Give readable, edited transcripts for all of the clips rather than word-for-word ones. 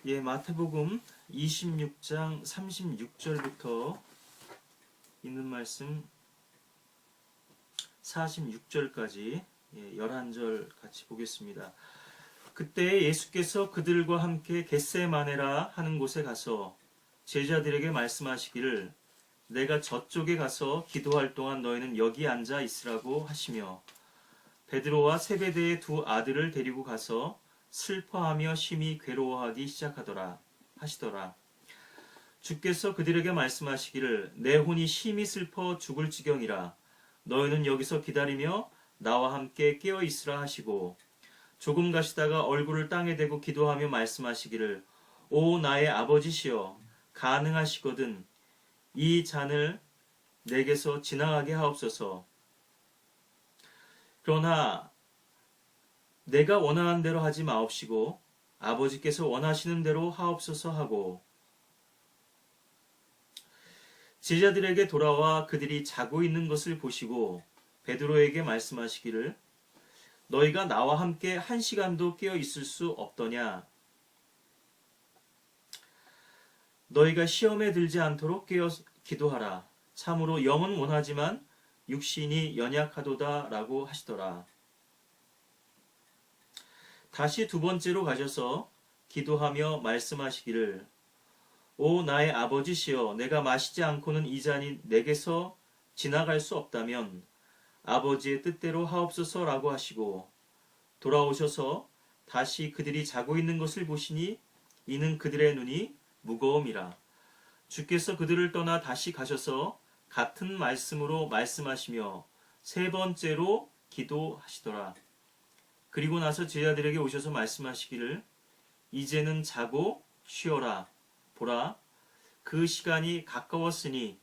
예, 마태복음 26장 36절부터 있는 말씀 46절까지 11절 같이 보겠습니다. 그때 예수께서 그들과 함께 겟세마네라 하는 곳에 가서 제자들에게 말씀하시기를 내가 저쪽에 가서 기도할 동안 너희는 여기 앉아 있으라고 하시며 베드로와 세베대의 두 아들을 데리고 가서 슬퍼하며 심히 괴로워하기 하시더라. 주께서 그들에게 말씀하시기를 내 혼이 심히 슬퍼 죽을 지경이라 너희는 여기서 기다리며 나와 함께 깨어 있으라 하시고 조금 가시다가 얼굴을 땅에 대고 기도하며 말씀하시기를 오 나의 아버지시여 가능하시거든 이 잔을 내게서 지나가게 하옵소서. 그러나 내가 원하는 대로 하지 마옵시고 아버지께서 원하시는 대로 하옵소서 하고 제자들에게 돌아와 그들이 자고 있는 것을 보시고 베드로에게 말씀하시기를 너희가 나와 함께 1시간도 깨어 있을 수 없더냐? 너희가 시험에 들지 않도록 깨어 기도하라. 참으로 영은 원하지만 육신이 연약하도다 라고 하시더라. 다시 두 번째로 가셔서 기도하며 말씀하시기를 오 나의 아버지시여 내가 마시지 않고는 이 잔이 내게서 지나갈 수 없다면 아버지의 뜻대로 하옵소서라고 하시고 돌아오셔서 다시 그들이 자고 있는 것을 보시니 이는 그들의 눈이 무거움이라. 주께서 그들을 떠나 다시 가셔서 같은 말씀으로 말씀하시며 세 번째로 기도하시더라. 그리고 나서 제자들에게 오셔서 말씀하시기를 이제는 자고 쉬어라. 보라, 그 시간이 가까웠으니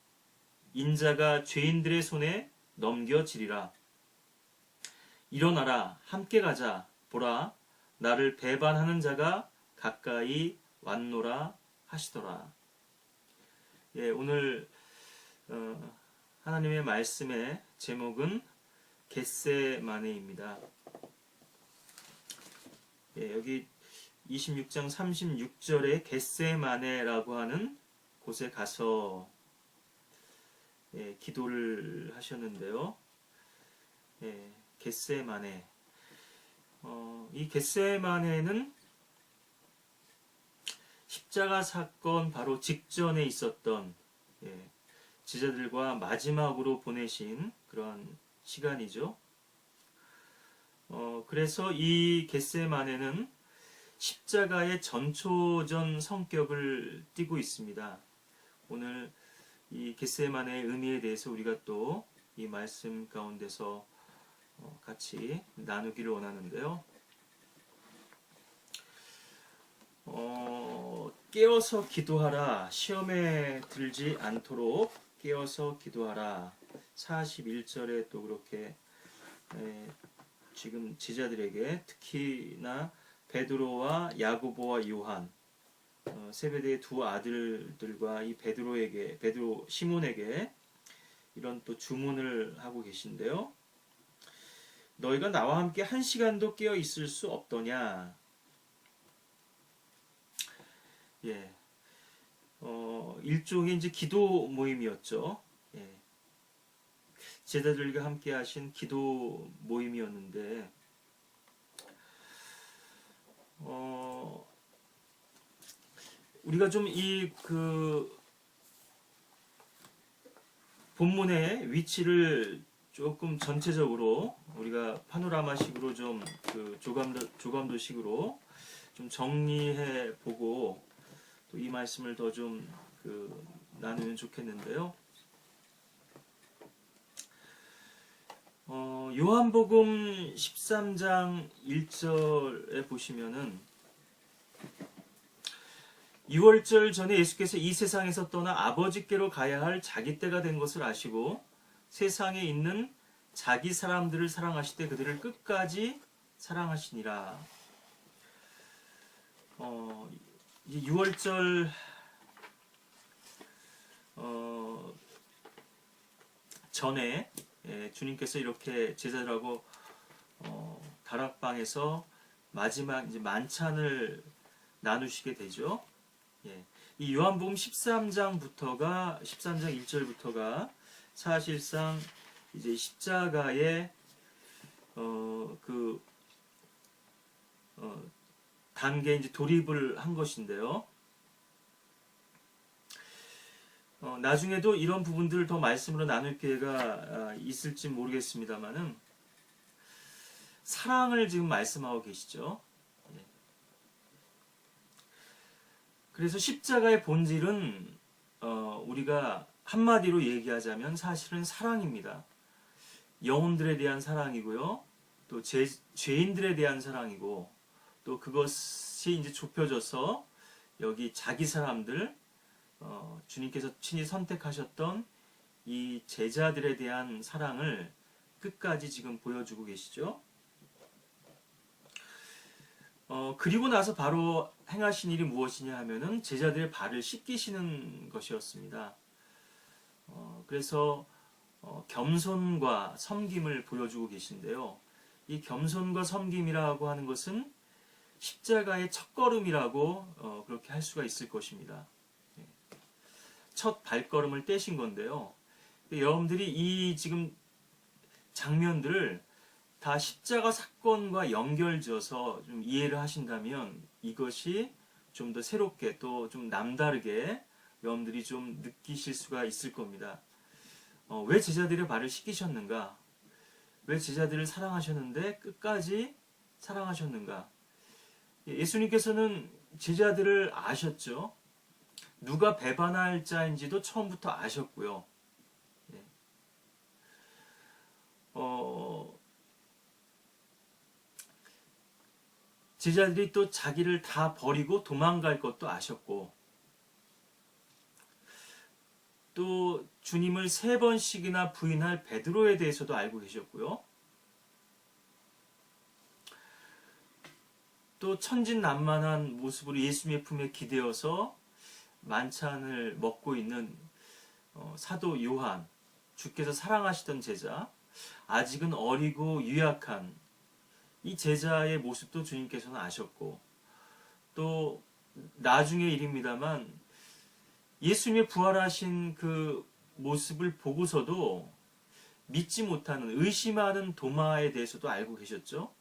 인자가 죄인들의 손에 넘겨지리라. 일어나라, 함께 가자. 보라, 나를 배반하는 자가 가까이 왔노라 하시더라. 예, 오늘 하나님의 말씀의 제목은 겟세마네입니다. 예, 여기 26장 36절에 겟세마네라고 하는 곳에 가서 기도를 하셨는데요. 겟세마네. 이 겟세마네는 십자가 사건 바로 직전에 있었던 제자들과 마지막으로 보내신 그런 시간이죠. 그래서 이 겟세마네는 십자가의 전초전 성격을 띠고 있습니다. 오늘 이 겟세마네의 의미에 대해서 우리가 또 이 말씀 가운데서 같이 나누기를 원하는데요. 깨어서 기도하라. 시험에 들지 않도록 깨어서 기도하라. 41절에 또 그렇게 지금 제자들에게 특히나 베드로와 야고보와 요한 세베대의 두 아들들과 이 베드로 시몬에게 이런 또 주문을 하고 계신데요. 너희가 나와 함께 1시간도 깨어 있을 수 없더냐? 예, 일종의 이제 기도 모임이었죠. 예, 제자들과 함께 하신 기도 모임이었는데, 우리가 좀 본문의 위치를 조금 전체적으로 우리가 파노라마식으로 좀 조감도식으로 좀 정리해 보고 또 이 말씀을 더 좀 나누면 좋겠는데요. 요한복음 13장 1절에 보시면은 6월절 전에 예수께서 이 세상에서 떠나 아버지께로 가야 할 자기 때가 된 것을 아시고 세상에 있는 자기 사람들을 사랑하시되 그들을 끝까지 사랑하시니라. 이 6월절 전에 주님께서 이렇게 제자들하고 다락방에서 마지막 이제 만찬을 나누시게 되죠. 예. 이 요한복음 13장 1절부터가 사실상 이제 십자가의 단계 이제 돌입을 한 것인데요. 나중에도 이런 부분들을 더 말씀으로 나눌 기회가 있을지 모르겠습니다만은 사랑을 지금 말씀하고 계시죠. 예. 그래서 십자가의 본질은 우리가 한마디로 얘기하자면 사실은 사랑입니다. 영혼들에 대한 사랑이고요. 또 죄인들에 대한 사랑이고, 또 그것이 이제 좁혀져서 여기 자기 사람들, 주님께서 친히 선택하셨던 이 제자들에 대한 사랑을 끝까지 지금 보여주고 계시죠. 그리고 나서 바로 행하신 일이 무엇이냐 하면은 제자들의 발을 씻기시는 것이었습니다. 그래서 겸손과 섬김을 보여주고 계신데요. 이 겸손과 섬김이라고 하는 것은 십자가의 첫걸음이라고 그렇게 할 수가 있을 것입니다. 첫 발걸음을 떼신 건데요. 여러분들이 이 지금 장면들을 다 십자가 사건과 연결지어서 좀 이해를 하신다면 이것이 좀 더 새롭게 또 좀 남다르게 여러분들이 좀 느끼실 수가 있을 겁니다. 왜 제자들의 발을 씻기셨는가? 왜 제자들을 사랑하셨는데 끝까지 사랑하셨는가? 예수님께서는 제자들을 아셨죠. 누가 배반할 자인지도 처음부터 아셨고요. 제자들이 또 자기를 다 버리고 도망갈 것도 아셨고, 또 주님을 3번씩이나 부인할 베드로에 대해서도 알고 계셨고요. 또 천진난만한 모습으로 예수님의 품에 기대어서 만찬을 먹고 있는 사도 요한, 주께서 사랑하시던 제자, 아직은 어리고 유약한 이 제자의 모습도 주님께서는 아셨고, 또 나중의 일입니다만 예수님의 부활하신 그 모습을 보고서도 믿지 못하는, 의심하는 도마에 대해서도 알고 계셨죠.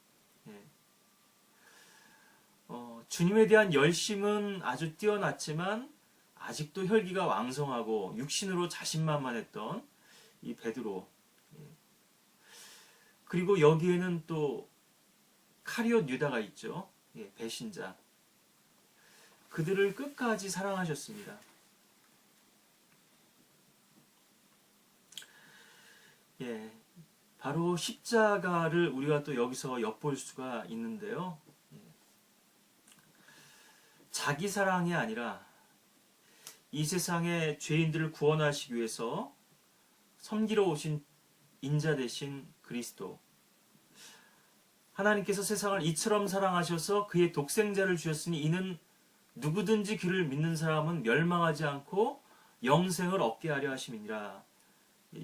주님에 대한 열심은 아주 뛰어났지만 아직도 혈기가 왕성하고 육신으로 자신만만했던 이 베드로, 그리고 여기에는 또 카리옷 유다가 있죠. 배신자. 그들을 끝까지 사랑하셨습니다. 바로 십자가를 우리가 또 여기서 엿볼 수가 있는데요. 자기 사랑이 아니라 이 세상의 죄인들을 구원하시기 위해서 섬기러 오신 인자 되신 그리스도, 하나님께서 세상을 이처럼 사랑하셔서 그의 독생자를 주셨으니 이는 누구든지 그를 믿는 사람은 멸망하지 않고 영생을 얻게 하려 하심이니라.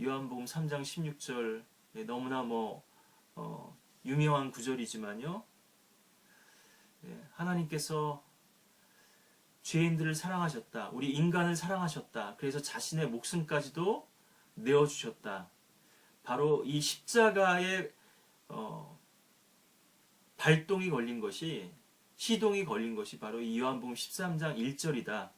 요한복음 3장 16절, 너무나 유명한 구절이지만요. 하나님께서 죄인들을 사랑하셨다. 우리 인간을 사랑하셨다. 그래서 자신의 목숨까지도 내어주셨다. 바로 이 십자가의 발동이 걸린 것이, 시동이 걸린 것이 바로 이 요한복음 13장 1절이다.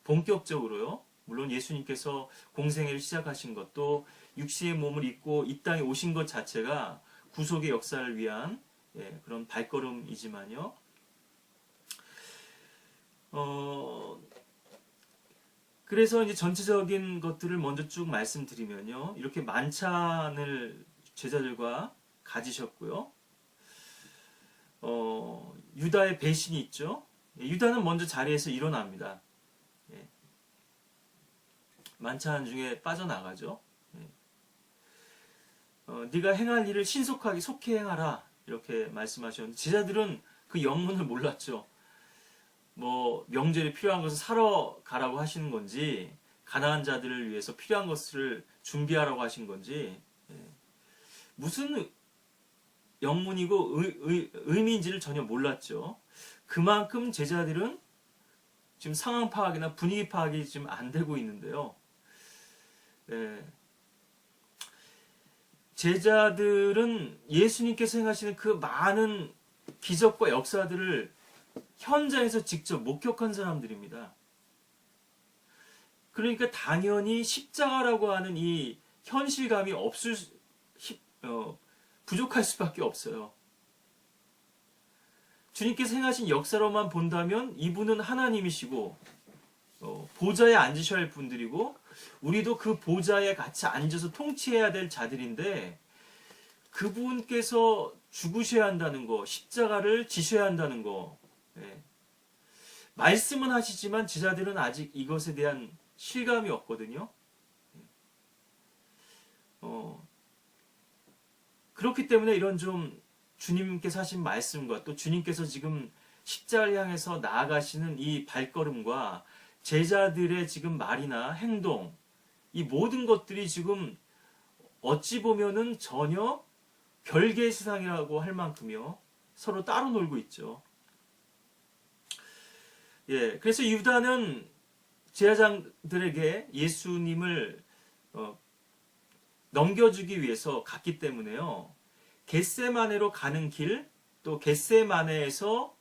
본격적으로요. 물론 예수님께서 공생애를 시작하신 것도 육신의 몸을 입고 이 땅에 오신 것 자체가 구속의 역사를 위한 그런 발걸음이지만요. 그래서 이제 전체적인 것들을 먼저 쭉 말씀드리면요. 이렇게 만찬을 제자들과 가지셨고요. 유다의 배신이 있죠. 유다는 먼저 자리에서 일어납니다. 만찬 중에 빠져나가죠. 네가 행할 일을 신속하게 속히 행하라 이렇게 말씀하셨는데 제자들은 그 영문을 몰랐죠. 명절에 필요한 것을 사러 가라고 하시는 건지, 가난한 자들을 위해서 필요한 것을 준비하라고 하신 건지, 무슨 영문이고 의미인지를 전혀 몰랐죠. 그만큼 제자들은 지금 상황 파악이나 분위기 파악이 지금 안 되고 있는데요. 네. 제자들은 예수님께서 행하시는 그 많은 기적과 역사들을 현장에서 직접 목격한 사람들입니다. 그러니까 당연히 십자가라고 하는 이 현실감이 부족할 수밖에 없어요. 주님께서 행하신 역사로만 본다면 이분은 하나님이시고 보좌에 앉으셔야 할 분들이고 우리도 그 보좌에 같이 앉아서 통치해야 될 자들인데 그분께서 죽으셔야 한다는 거, 십자가를 지셔야 한다는 거, 말씀은 하시지만 제자들은 아직 이것에 대한 실감이 없거든요. 그렇기 때문에 이런 좀 주님께서 하신 말씀과 또 주님께서 지금 십자가를 향해서 나아가시는 이 발걸음과 제자들의 지금 말이나 행동, 이 모든 것들이 지금 어찌 보면은 전혀 별개의 세상이라고 할 만큼요. 서로 따로 놀고 있죠. 예, 그래서 유다는 제사장들에게 예수님을 넘겨주기 위해서 갔기 때문에요. 겟세마네로 가는 길, 또 겟세마네에서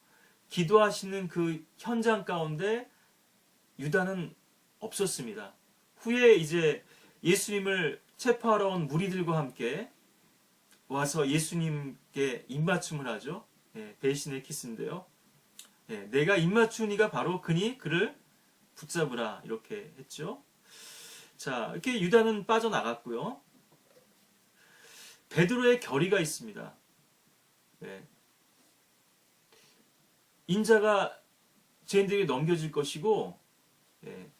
기도하시는 그 현장 가운데 유다는 없었습니다. 후에 이제 예수님을 체포하러 온 무리들과 함께 와서 예수님께 입맞춤을 하죠. 예, 배신의 키스인데요. 예, 내가 입맞추니가 바로 그니 그를 붙잡으라 이렇게 했죠. 자, 이렇게 유다는 빠져나갔고요. 베드로의 결의가 있습니다. 예. 인자가 죄인들에게 넘겨질 것이고 예.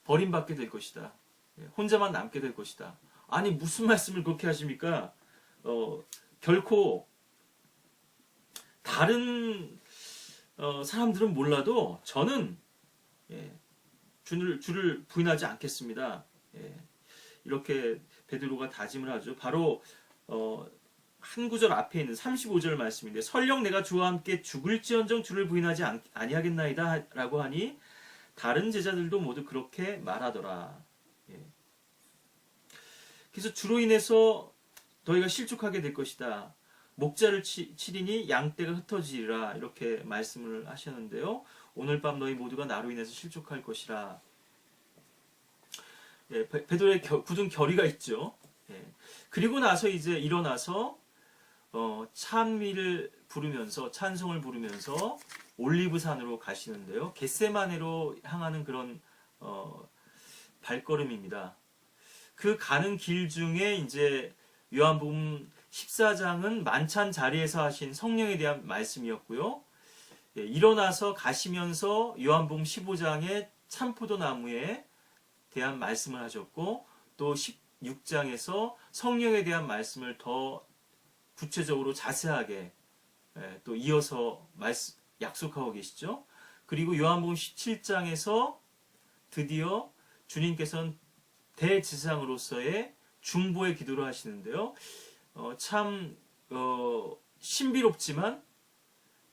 버림받게 될 것이다. 예. 혼자만 남게 될 것이다. 아니 무슨 말씀을 그렇게 하십니까? 결코 다른 사람들은 몰라도 저는 예. 주를 부인하지 않겠습니다. 예. 이렇게 베드로가 다짐을 하죠. 바로 한 구절 앞에 있는 35절 말씀인데 설령 내가 주와 함께 죽을지언정 주를 부인하지 아니하겠나이다 라고 하니 다른 제자들도 모두 그렇게 말하더라. 예. 그래서 주로 인해서 너희가 실족하게 될 것이다. 목자를 치리니 양떼가 흩어지리라 이렇게 말씀을 하셨는데요. 오늘 밤 너희 모두가 나로 인해서 실족할 것이라. 예, 베드로의 굳은 결의가 있죠. 예. 그리고 나서 이제 일어나서 찬미를 부르면서 찬송을 부르면서 올리브산으로 가시는데요. 겟세마네로 향하는 그런 발걸음입니다. 그 가는 길 중에 이제 요한복음 14장은 만찬 자리에서 하신 성령에 대한 말씀이었고요. 예, 일어나서 가시면서 요한복음 15장의 참포도나무에 대한 말씀을 하셨고 또 16장에서 성령에 대한 말씀을 더 구체적으로 자세하게 또 이어서 약속하고 계시죠. 그리고 요한복음 17장에서 드디어 주님께서는 대제사장으로서의 중보의 기도를 하시는데요. 참 신비롭지만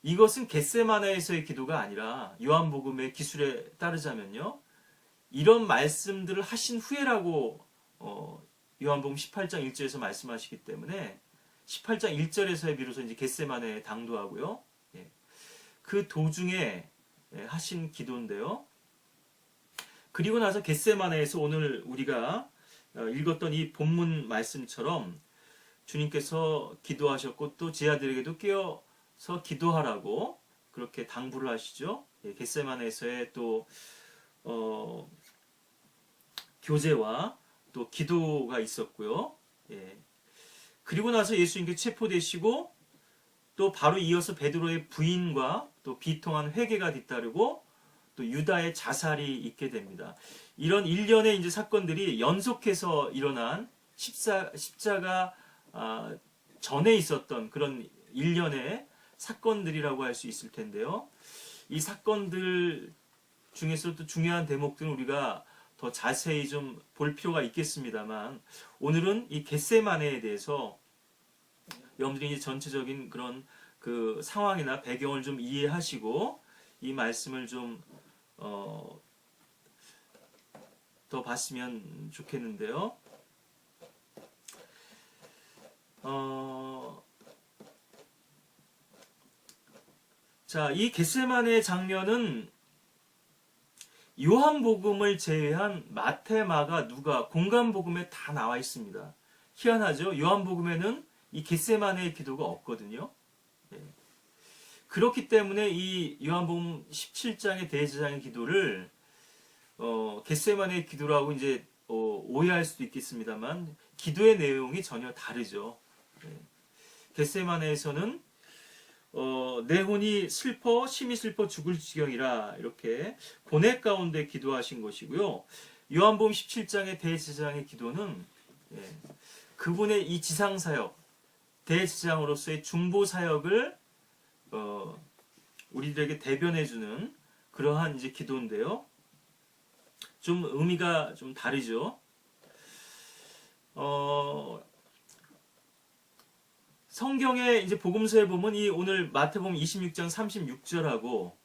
이것은 겟세마네에서의 기도가 아니라 요한복음의 기술에 따르자면요. 이런 말씀들을 하신 후에라고 요한복음 18장 1절에서 말씀하시기 때문에 18장 1절에서의 비로소 이제 겟세마네에 당도하고요. 예. 그 도중에 하신 기도인데요. 그리고 나서 겟세마네에서 오늘 우리가 읽었던 이 본문 말씀처럼 주님께서 기도하셨고 또 제자들에게도 깨어서 기도하라고 그렇게 당부를 하시죠. 예. 겟세마네에서의 또 교제와 또 기도가 있었고요. 예. 그리고 나서 예수님께 체포되시고 또 바로 이어서 베드로의 부인과 또 비통한 회개가 뒤따르고 또 유다의 자살이 있게 됩니다. 이런 일련의 이제 사건들이 연속해서 일어난 십자가 전에 있었던 그런 일련의 사건들이라고 할 수 있을 텐데요. 이 사건들 중에서도 중요한 대목들은 우리가 더 자세히 좀 볼 필요가 있겠습니다만 오늘은 이 겟세마네에 대해서 여러분들이 이제 전체적인 그런 그 상황이나 배경을 좀 이해하시고 이 말씀을 좀 더 봤으면 좋겠는데요. 자, 이 겟세마네 장면은 요한복음을 제외한 마태, 마가, 누가 공간복음에 다 나와 있습니다. 희한하죠? 요한복음에는 이 겟세마네의 기도가 없거든요. 예. 그렇기 때문에 이 요한복음 17장의 대제사장의 기도를 겟세마네의 기도라고 이제 오해할 수도 있겠습니다만 기도의 내용이 전혀 다르죠. 예. 겟세마네에서는 내 혼이 슬퍼 심히 슬퍼 죽을 지경이라 이렇게 고뇌 가운데 기도하신 것이고요. 요한복음 17장의 대제사장의 기도는 그분의 이 지상사역 대제사장으로서의 중보사역을 우리들에게 대변해주는 그러한 이제 기도인데요. 좀 의미가 좀 다르죠. 성경의 이제 복음서에 보면 이 오늘 마태복음 26장 36절하고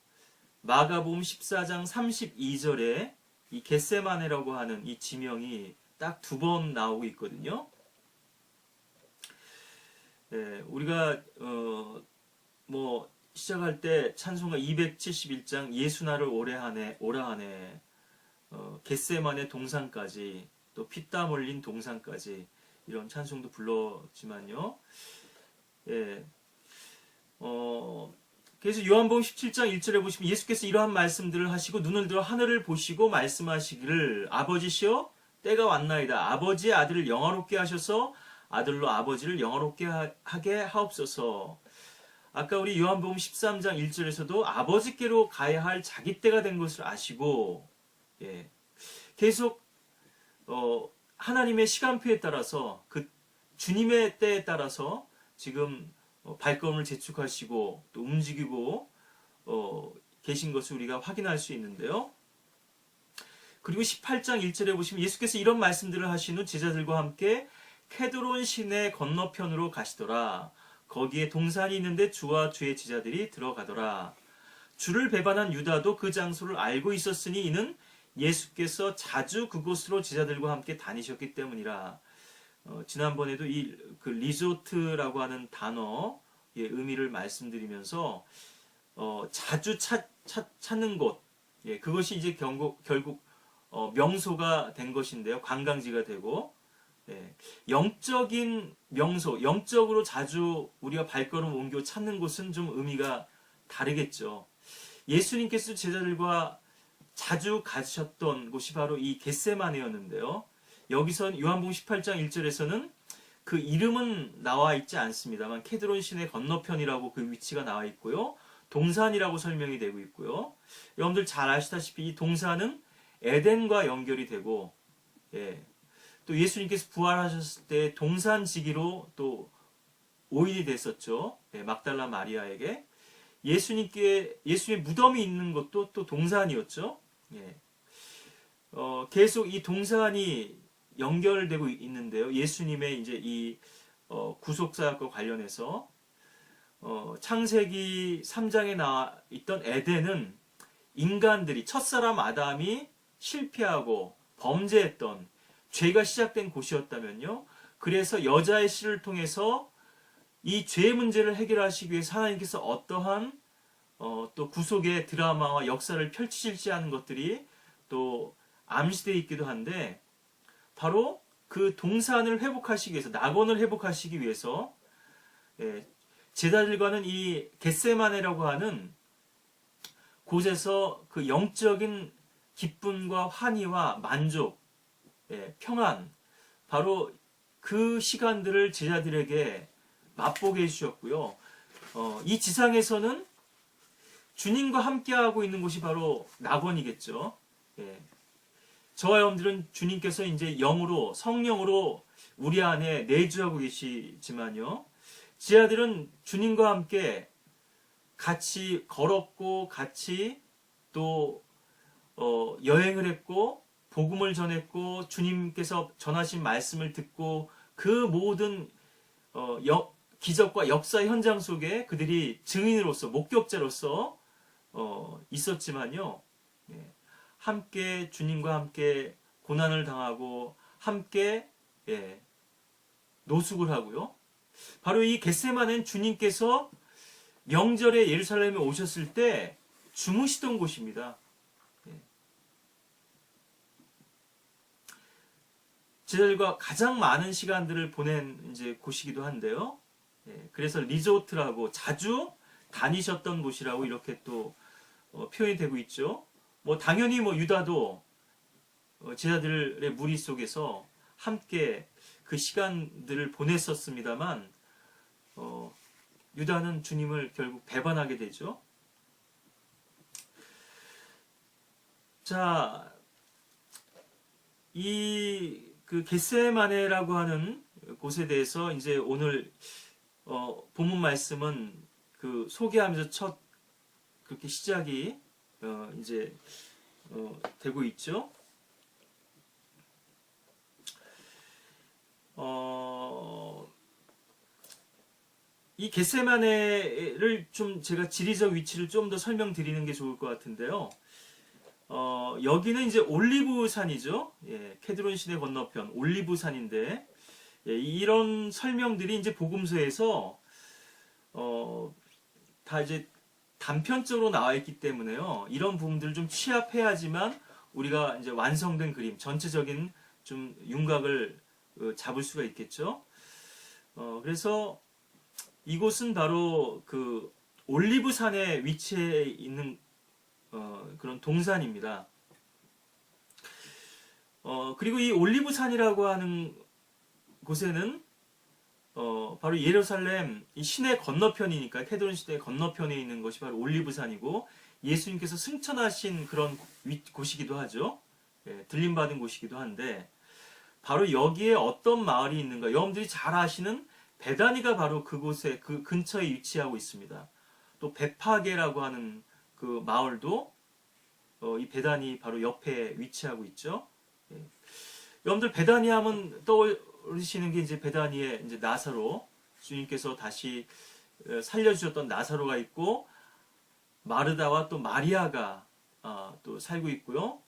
마가복음 14장 32절에 이 겟세마네라고 하는 이 지명이 딱 두 번 나오고 있거든요. 우리가 뭐 시작할 때 찬송가 271장 예수 나를 오라 하네 겟세마네 동산까지 또 피땀 흘린 동산까지 이런 찬송도 불렀지만요. 그래서 요한복음 17장 1절에 보시면 예수께서 이러한 말씀들을 하시고 눈을 들어 하늘을 보시고 말씀하시기를 아버지시여 때가 왔나이다. 아버지의 아들을 영화롭게 하셔서 아들로 아버지를 영화롭게 하게 하옵소서. 아까 우리 요한복음 13장 1절에서도 아버지께로 가야 할 자기 때가 된 것을 아시고 계속 하나님의 시간표에 따라서 그 주님의 때에 따라서 지금 발걸음을 재촉하시고 또 움직이고 계신 것을 우리가 확인할 수 있는데요. 그리고 18장 1절에 보시면 예수께서 이런 말씀들을 하신 후 제자들과 함께 케드론 시내 건너편으로 가시더라. 거기에 동산이 있는데 주와 주의 제자들이 들어가더라. 주를 배반한 유다도 그 장소를 알고 있었으니 이는 예수께서 자주 그곳으로 제자들과 함께 다니셨기 때문이라. 지난번에도 이 그 리조트라고 하는 단어의 의미를 말씀드리면서 자주 찾는 곳, 그것이 이제 결국 명소가 된 것인데요. 관광지가 되고 영적인 명소, 영적으로 자주 우리가 발걸음 옮겨 찾는 곳은 좀 의미가 다르겠죠. 예수님께서 제자들과 자주 가셨던 곳이 바로 이 겟세마네였는데요. 여기선 요한복음 18장 1절에서는 그 이름은 나와 있지 않습니다만 케드론 시내 건너편이라고 그 위치가 나와 있고요. 동산이라고 설명이 되고 있고요. 여러분들 잘 아시다시피 이 동산은 에덴과 연결이 되고 또 예수님께서 부활하셨을 때 동산지기로 또 오인이 됐었죠. 막달라 마리아에게. 예수님의 무덤이 있는 것도 또 동산이었죠. 계속 이 동산이 연결되고 있는데요. 예수님의 이제 이 구속사역과 관련해서 창세기 3장에 나와 있던 에덴은 인간들이 첫사람 아담이 실패하고 범죄했던 죄가 시작된 곳이었다면요. 그래서 여자의 씨를 통해서 이 죄 문제를 해결하시기 위해서 하나님께서 어떠한 또 구속의 드라마와 역사를 펼치실지 하는 것들이 또 암시되어 있기도 한데 바로 그 동산을 회복하시기 위해서 낙원을 회복하시기 위해서 제자들과는 이 겟세마네라고 하는 곳에서 그 영적인 기쁨과 환희와 만족, 평안 바로 그 시간들을 제자들에게 맛보게 해주셨고요. 이 지상에서는 주님과 함께하고 있는 곳이 바로 낙원이겠죠. 저와 여러분들은 주님께서 이제 영으로 성령으로 우리 안에 내주하고 계시지만요. 제자들은 주님과 함께 같이 걸었고 같이 또 여행을 했고 복음을 전했고 주님께서 전하신 말씀을 듣고 그 모든 기적과 역사 현장 속에 그들이 증인으로서 목격자로서 있었지만요. 예, 함께 주님과 함께 고난을 당하고 함께 노숙을 하고요. 바로 이 겟세마네는 주님께서 명절에 예루살렘에 오셨을 때 주무시던 곳입니다. 제자들과 가장 많은 시간들을 보낸 이제 곳이기도 한데요. 그래서 리조트라고 자주 다니셨던 곳이라고 이렇게 또 표현이 되고 있죠. 뭐 당연히 뭐 유다도 제자들의 무리 속에서 함께 그 시간들을 보냈었습니다만 유다는 주님을 결국 배반하게 되죠. 자, 그 겟세마네라고 하는 곳에 대해서 이제 오늘 본문 말씀은 그 소개하면서 첫 그렇게 시작이 이제 되고 있죠. 이 겟세마네를 좀 제가 지리적 위치를 좀 더 설명드리는 게 좋을 것 같은데요. 여기는 이제 올리브산이죠. 케드론 시내 건너편 올리브산인데 이런 설명들이 이제 복음서에서 다 이제 단편적으로 나와 있기 때문에요. 이런 부분들을 좀 취합해야지만 우리가 이제 완성된 그림, 전체적인 좀 윤곽을 잡을 수가 있겠죠. 그래서 이곳은 바로 그 올리브산에 위치해 있는 그런 동산입니다. 그리고 이 올리브산이라고 하는 곳에는 바로 예루살렘 이 시내 건너편이니까 케드론 시내 건너편에 있는 것이 바로 올리브산이고 예수님께서 승천하신 그런 곳이기도 하죠. 들림받은 곳이기도 한데 바로 여기에 어떤 마을이 있는가? 여러분들이 잘 아시는 베다니가 바로 그곳에 그 근처에 위치하고 있습니다. 또 베파게라고 하는 그 마을도 이 베다니 바로 옆에 위치하고 있죠. 여러분들 베다니 하면 떠오르시는 게 이제 베다니에 이제 나사로 주님께서 다시 살려주셨던 나사로가 있고 마르다와 또 마리아가 또 살고 있고요.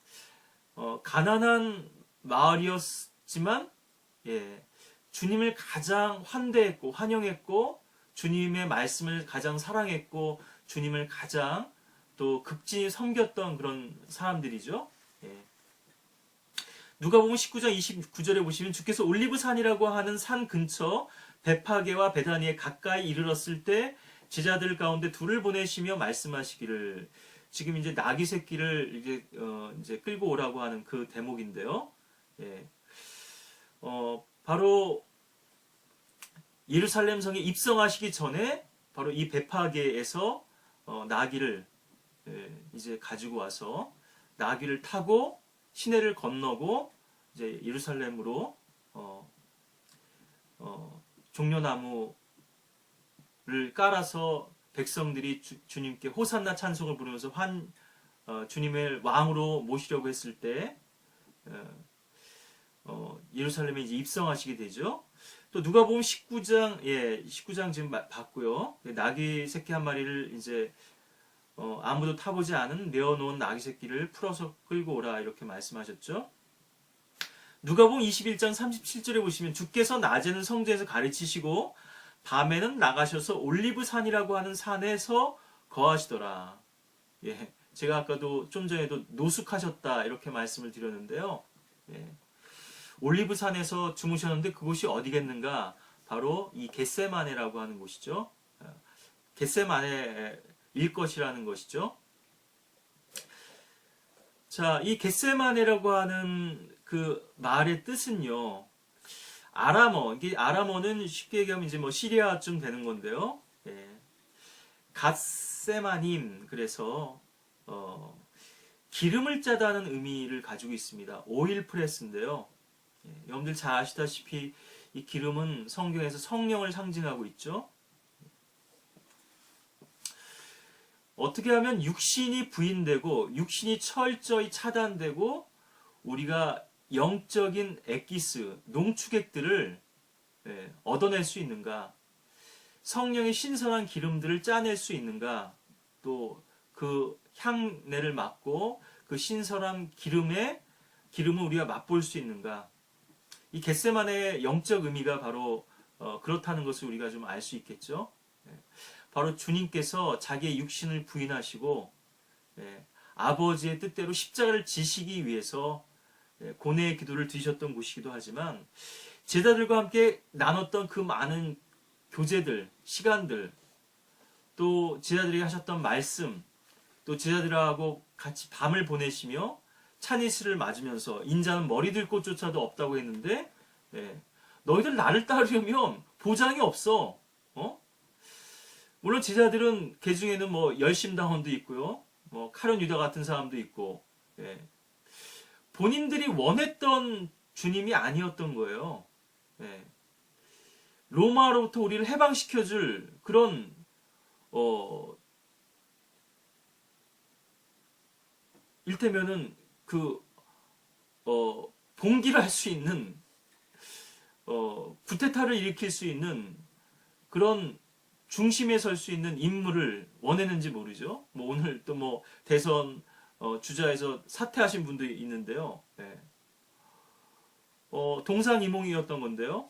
가난한 마을이었지만 주님을 가장 환대했고 환영했고 주님의 말씀을 가장 사랑했고 주님을 가장 또 극진히 섬겼던 그런 사람들이죠. 누가복음 19장 29절에 보시면 주께서 올리브산이라고 하는 산 근처 베파게와 베다니에 가까이 이르렀을 때 제자들 가운데 둘을 보내시며 말씀하시기를 지금 이제 나귀 새끼를 이제 끌고 오라고 하는 그 대목인데요. 바로 예루살렘 성에 입성하시기 전에 바로 이 베파게에서 나귀를 이제 가지고 와서 나귀를 타고 시내를 건너고 이제 예루살렘으로 종려나무를 깔아서 백성들이 주님께 호산나 찬송을 부르면서 주님을 왕으로 모시려고 했을 때 예루살렘에 이제 입성하시게 되죠. 또 누가복음 19장 지금 봤고요. 나귀 새끼 한 마리를 이제 아무도 타보지 않은 내어놓은 나귀 새끼를 풀어서 끌고 오라 이렇게 말씀하셨죠. 누가복음 21장 37절에 보시면 주께서 낮에는 성전에서 가르치시고 밤에는 나가셔서 올리브산이라고 하는 산에서 거하시더라. 제가 아까도 좀 전에도 노숙하셨다 이렇게 말씀을 드렸는데요. 올리브산에서 주무셨는데 그곳이 어디겠는가? 바로 이 겟세마네라고 하는 곳이죠. 겟세마네일 것이라는 것이죠. 자, 이 겟세마네라고 하는 그 말의 뜻은요. 이게 아람어는 쉽게 얘기하면 이제 뭐 시리아쯤 되는 건데요. 갓세마님, 그래서 기름을 짜다는 의미를 가지고 있습니다. 오일 프레스인데요. 여러분들 잘 아시다시피 이 기름은 성경에서 성령을 상징하고 있죠. 어떻게 하면 육신이 부인되고 육신이 철저히 차단되고 우리가 영적인 엑기스, 농축액들을 얻어낼 수 있는가? 성령의 신선한 기름들을 짜낼 수 있는가, 또 그 향내를 맡고 그 신선한 기름을 우리가 맛볼 수 있는가. 이 겟세마네의 영적 의미가 바로 그렇다는 것을 우리가 좀 알 수 있겠죠. 바로 주님께서 자기의 육신을 부인하시고 아버지의 뜻대로 십자가를 지시기 위해서 고뇌의 기도를 드리셨던 곳이기도 하지만, 제자들과 함께 나눴던 그 많은 교제들, 시간들, 또 제자들에게 하셨던 말씀, 또 제자들하고 같이 밤을 보내시며 찬이스를 맞으면서 인자는 머리 들 곳조차도 없다고 했는데, 너희들 나를 따르려면 보장이 없어. 물론 제자들은 그 중에는 뭐 열심당원도 있고요, 뭐 카론 유다 같은 사람도 있고, 본인들이 원했던 주님이 아니었던 거예요. 로마로부터 우리를 해방시켜줄 그런 일테면은 봉기를 할 수 있는, 구테타를 일으킬 수 있는 그런 중심에 설 수 있는 인물을 원했는지 모르죠. 뭐 오늘 또 뭐 대선 주자에서 사퇴하신 분도 있는데요. 동상이몽이었던 건데요.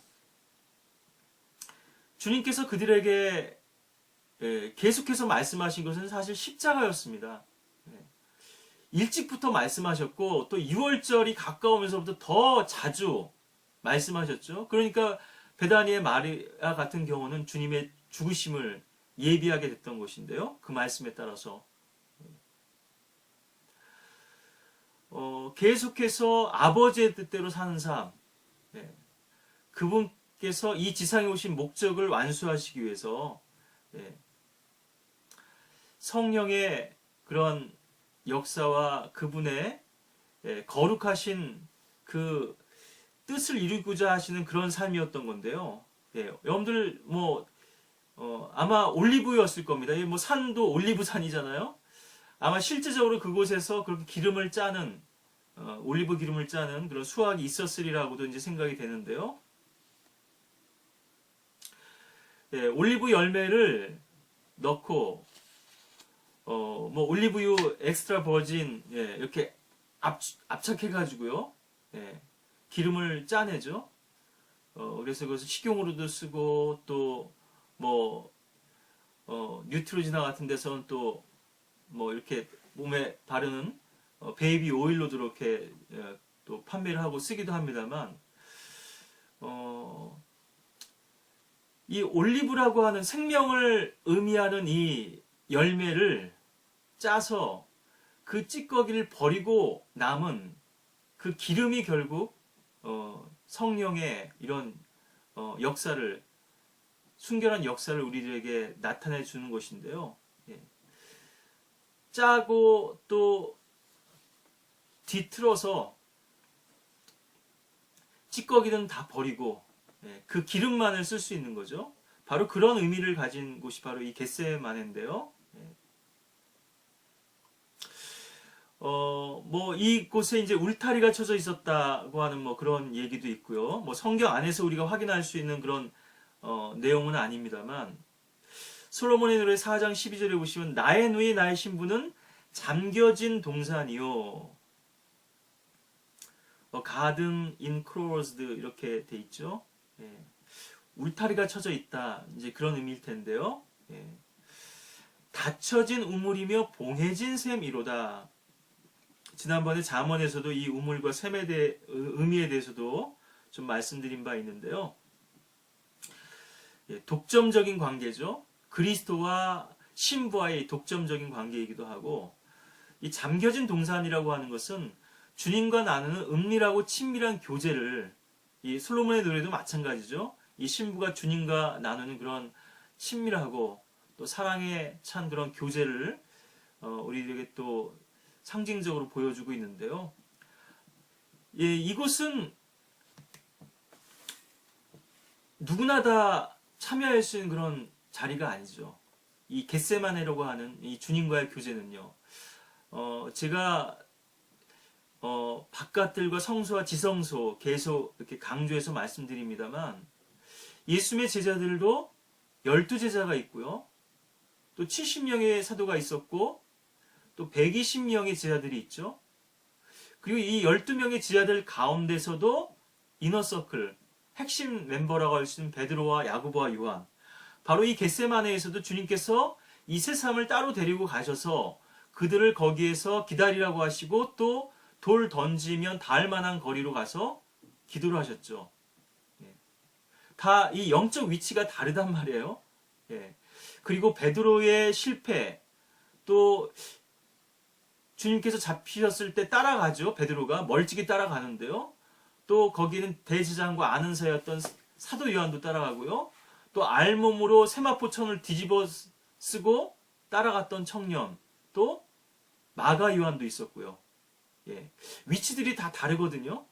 주님께서 그들에게 계속해서 말씀하신 것은 사실 십자가였습니다. 일찍부터 말씀하셨고, 또 6월절이 가까우면서부터 더 자주 말씀하셨죠. 그러니까 베다니의 마리아 같은 경우는 주님의 죽으심을 예비하게 됐던 것인데요. 그 말씀에 따라서 계속해서 아버지의 뜻대로 사는 삶, 그분께서 이 지상에 오신 목적을 완수하시기 위해서 성령의 그런 역사와 그분의 거룩하신 그 뜻을 이루고자 하시는 그런 삶이었던 건데요. 여러분들 뭐 아마 올리브였을 겁니다. 뭐 산도 올리브산이잖아요. 아마 실제적으로 그곳에서 그렇게 기름을 짜는 올리브 기름을 짜는 그런 수확이 있었으리라고도 이제 생각이 되는데요. 올리브 열매를 넣고 뭐 올리브유 엑스트라 버진 이렇게 압착해 가지고요. 기름을 짜내죠. 그래서 그것을 식용으로도 쓰고, 또 뭐 뉴트로지나 같은 데서는 또 뭐 이렇게 몸에 바르는 베이비 오일로도 이렇게 또 판매를 하고 쓰기도 합니다만, 이 올리브라고 하는 생명을 의미하는 이 열매를 짜서 그 찌꺼기를 버리고 남은 그 기름이 결국 성령의 이런 역사를, 순결한 역사를 우리들에게 나타내 주는 것인데요. 짜고 또 뒤틀어서 찌꺼기는 다 버리고 그 기름만을 쓸 수 있는 거죠. 바로 그런 의미를 가진 곳이 바로 이 겟세마네인데요. 뭐 이곳에 이제 울타리가 쳐져 있었다고 하는 뭐 그런 얘기도 있고요. 뭐 성경 안에서 우리가 확인할 수 있는 그런 내용은 아닙니다만, 솔로몬의 노래 4장 12절에 보시면 나의 누이 나의 신부는 잠겨진 동산이요, 가든 인 클로즈드 이렇게 돼 있죠. 울타리가 쳐져 있다, 이제 그런 의미일 텐데요. 닫혀진 우물이며 봉해진 샘이로다. 지난번에 잠언에서도 이 우물과 샘에 대해 의미에 대해서도 좀 말씀드린 바 있는데요. 독점적인 관계죠. 그리스도와 신부와의 독점적인 관계이기도 하고, 이 잠겨진 동산이라고 하는 것은 주님과 나누는 은밀하고 친밀한 교제를, 이 솔로몬의 노래도 마찬가지죠. 이 신부가 주님과 나누는 그런 친밀하고 또 사랑에 찬 그런 교제를 우리들에게 또 상징적으로 보여주고 있는데요. 이곳은 누구나 다 참여할 수 있는 그런 자리가 아니죠. 이 겟세마네라고 하는 이 주님과의 교제는요. 제가 바깥들과 성소와 지성소 계속 이렇게 강조해서 말씀드립니다만, 예수님의 제자들도 12제자가 있고요. 또 70명의 사도가 있었고 또 120명의 제자들이 있죠. 그리고 이 12명의 제자들 가운데서도 이너서클, 핵심 멤버라고 할 수 있는 베드로와 야고보와 요한, 바로 이 겟세마네에서도 주님께서 이 세 사람을 따로 데리고 가셔서 그들을 거기에서 기다리라고 하시고 또 돌 던지면 닿을 만한 거리로 가서 기도를 하셨죠. 다 이 영적 위치가 다르단 말이에요. 그리고 베드로의 실패, 또 주님께서 잡히셨을 때 따라가죠. 베드로가 멀찍이 따라가는데요. 또 거기는 대제사장과 아는 사이였던 사도 요한도 따라가고요. 또 알몸으로 세마포천을 뒤집어 쓰고 따라갔던 청년, 또 마가 요한도 있었고요. 위치들이 다 다르거든요.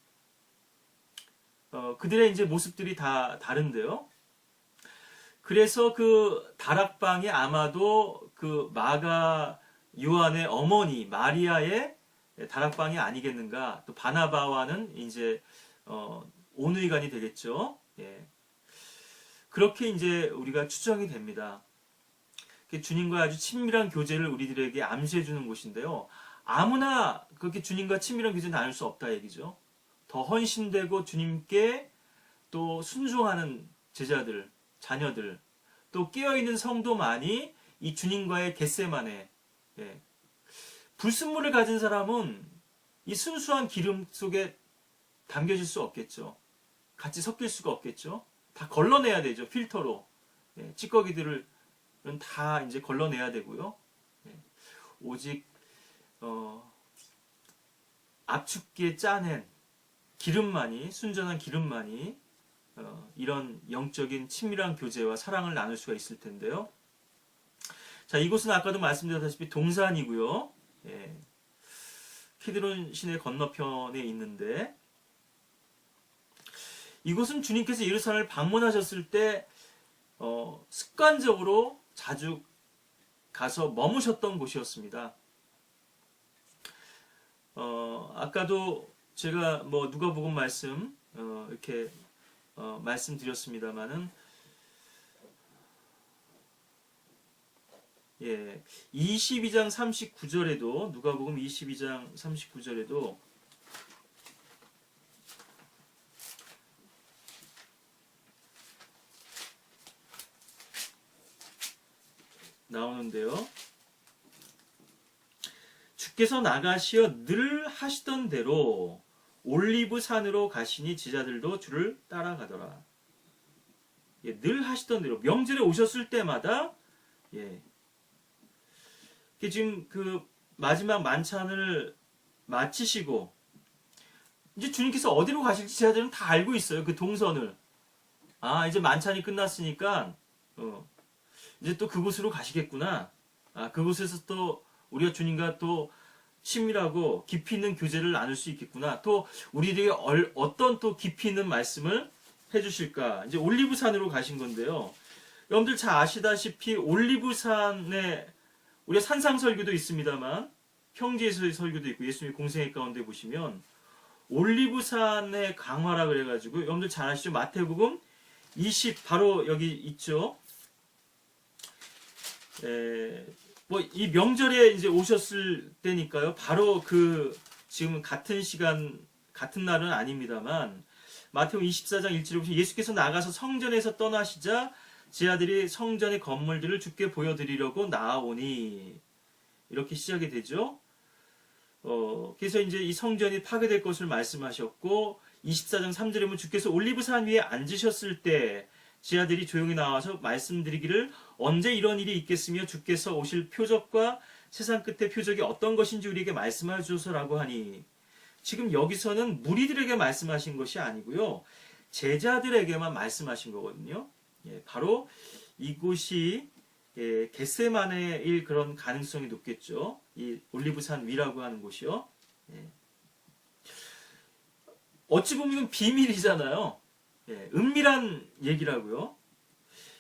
그들의 이제 모습들이 다 다른데요. 그래서 그 다락방에 아마도 그 마가 요한의 어머니 마리아의 다락방이 아니겠는가. 또 바나바와는 이제 온의관이 되겠죠. 그렇게 이제 우리가 추정이 됩니다. 주님과 아주 친밀한 교제를 우리들에게 암시해 주는 곳인데요. 아무나 그렇게 주님과 친밀한 교제 나눌 수 없다 얘기죠. 더 헌신되고 주님께 또 순종하는 제자들, 자녀들, 또 깨어있는 성도만이 이 주님과의 겟세마네, 불순물을 가진 사람은 이 순수한 기름 속에 담겨질 수 없겠죠. 같이 섞일 수가 없겠죠. 다 걸러내야 되죠. 필터로. 찌꺼기들은 다 이제 걸러내야 되고요. 오직 압축기에 짜낸 기름만이, 순전한 기름만이 이런 영적인 친밀한 교제와 사랑을 나눌 수가 있을 텐데요. 자, 이곳은 아까도 말씀드렸다시피 동산이고요. 키드론 시내 건너편에 있는데, 이곳은 주님께서 예루살렘을 방문하셨을 때 습관적으로 자주 가서 머무셨던 곳이었습니다. 아까도 제가 뭐 누가복음 말씀 이렇게 말씀드렸습니다만은 22장 39절에도 누가복음 22장 39절에도 나오는데요. 주께서 나가시어 늘 하시던 대로 올리브 산으로 가시니 제자들도 주를 따라가더라. 늘 하시던 대로 명절에 오셨을 때마다 지금 그 마지막 만찬을 마치시고 이제 주님께서 어디로 가실지 제자들은 다 알고 있어요. 그 동선을. 이제 만찬이 끝났으니까 이제 또 그곳으로 가시겠구나. 그곳에서 또 우리가 주님과 또 친밀하고 깊이 있는 교제를 나눌 수 있겠구나. 또 우리에게 어떤 또 깊이 있는 말씀을 해주실까. 이제 올리브산으로 가신 건데요. 여러분들 잘 아시다시피 올리브산에 우리가 산상설교도 있습니다만 평지에서의 설교도 있고 예수님의 공생애 가운데 보시면 올리브산의 강화라 그래가지고 여러분들 잘 아시죠? 마태복음 20 바로 여기 있죠. 뭐 이 명절에 이제 오셨을 때니까요. 바로 그 지금 같은 시간 같은 날은 아닙니다만 마태복음 24장 1절에 보시면 예수께서 나가서 성전에서 떠나시자 제 아들이 성전의 건물들을 주께 보여드리려고 나아오니 이렇게 시작이 되죠. 그래서 이제 이 성전이 파괴될 것을 말씀하셨고 24장 3절에 보면 주께서 올리브산 위에 앉으셨을 때 제 아들이 조용히 나와서 말씀드리기를 언제 이런 일이 있겠으며 주께서 오실 표적과 세상 끝의 표적이 어떤 것인지 우리에게 말씀해 주소서라고 하니 지금 여기서는 무리들에게 말씀하신 것이 아니고요. 제자들에게만 말씀하신 거거든요. 바로 이곳이 겟세마네일 그런 가능성이 높겠죠. 이 올리브산 위라고 하는 곳이요. 어찌 보면 이건 비밀이잖아요. 은밀한 얘기라고요.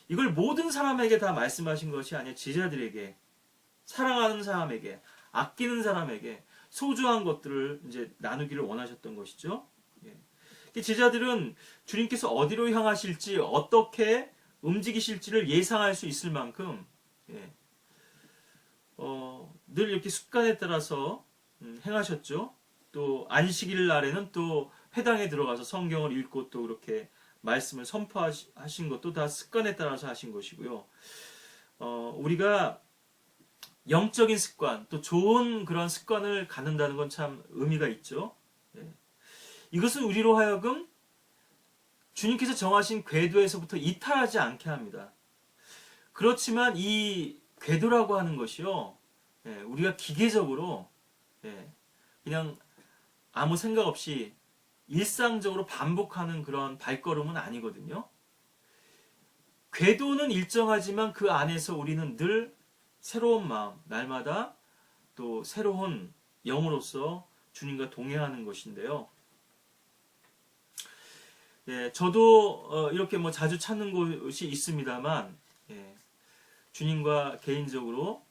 이걸 모든 사람에게 다 말씀하신 것이 아니라 제자들에게, 사랑하는 사람에게, 아끼는 사람에게 소중한 것들을 이제 나누기를 원하셨던 것이죠. 제자들은 주님께서 어디로 향하실지, 어떻게 움직이실지를 예상할 수 있을 만큼 늘 이렇게 습관에 따라서 행하셨죠. 또 안식일 날에는 또 회당에 들어가서 성경을 읽고 또 그렇게 말씀을 선포하신 것도 다 습관에 따라서 하신 것이고요. 우리가 영적인 습관, 또 좋은 그런 습관을 갖는다는 건 참 의미가 있죠. 이것은 우리로 하여금 주님께서 정하신 궤도에서부터 이탈하지 않게 합니다. 그렇지만 이 궤도라고 하는 것이요, 우리가 기계적으로 그냥 아무 생각 없이 일상적으로 반복하는 그런 발걸음은 아니거든요. 궤도는 일정하지만 그 안에서 우리는 늘 새로운 마음, 날마다 또 새로운 영으로서 주님과 동행하는 것인데요. 저도 이렇게 뭐 자주 찾는 곳이 있습니다만, 주님과 개인적으로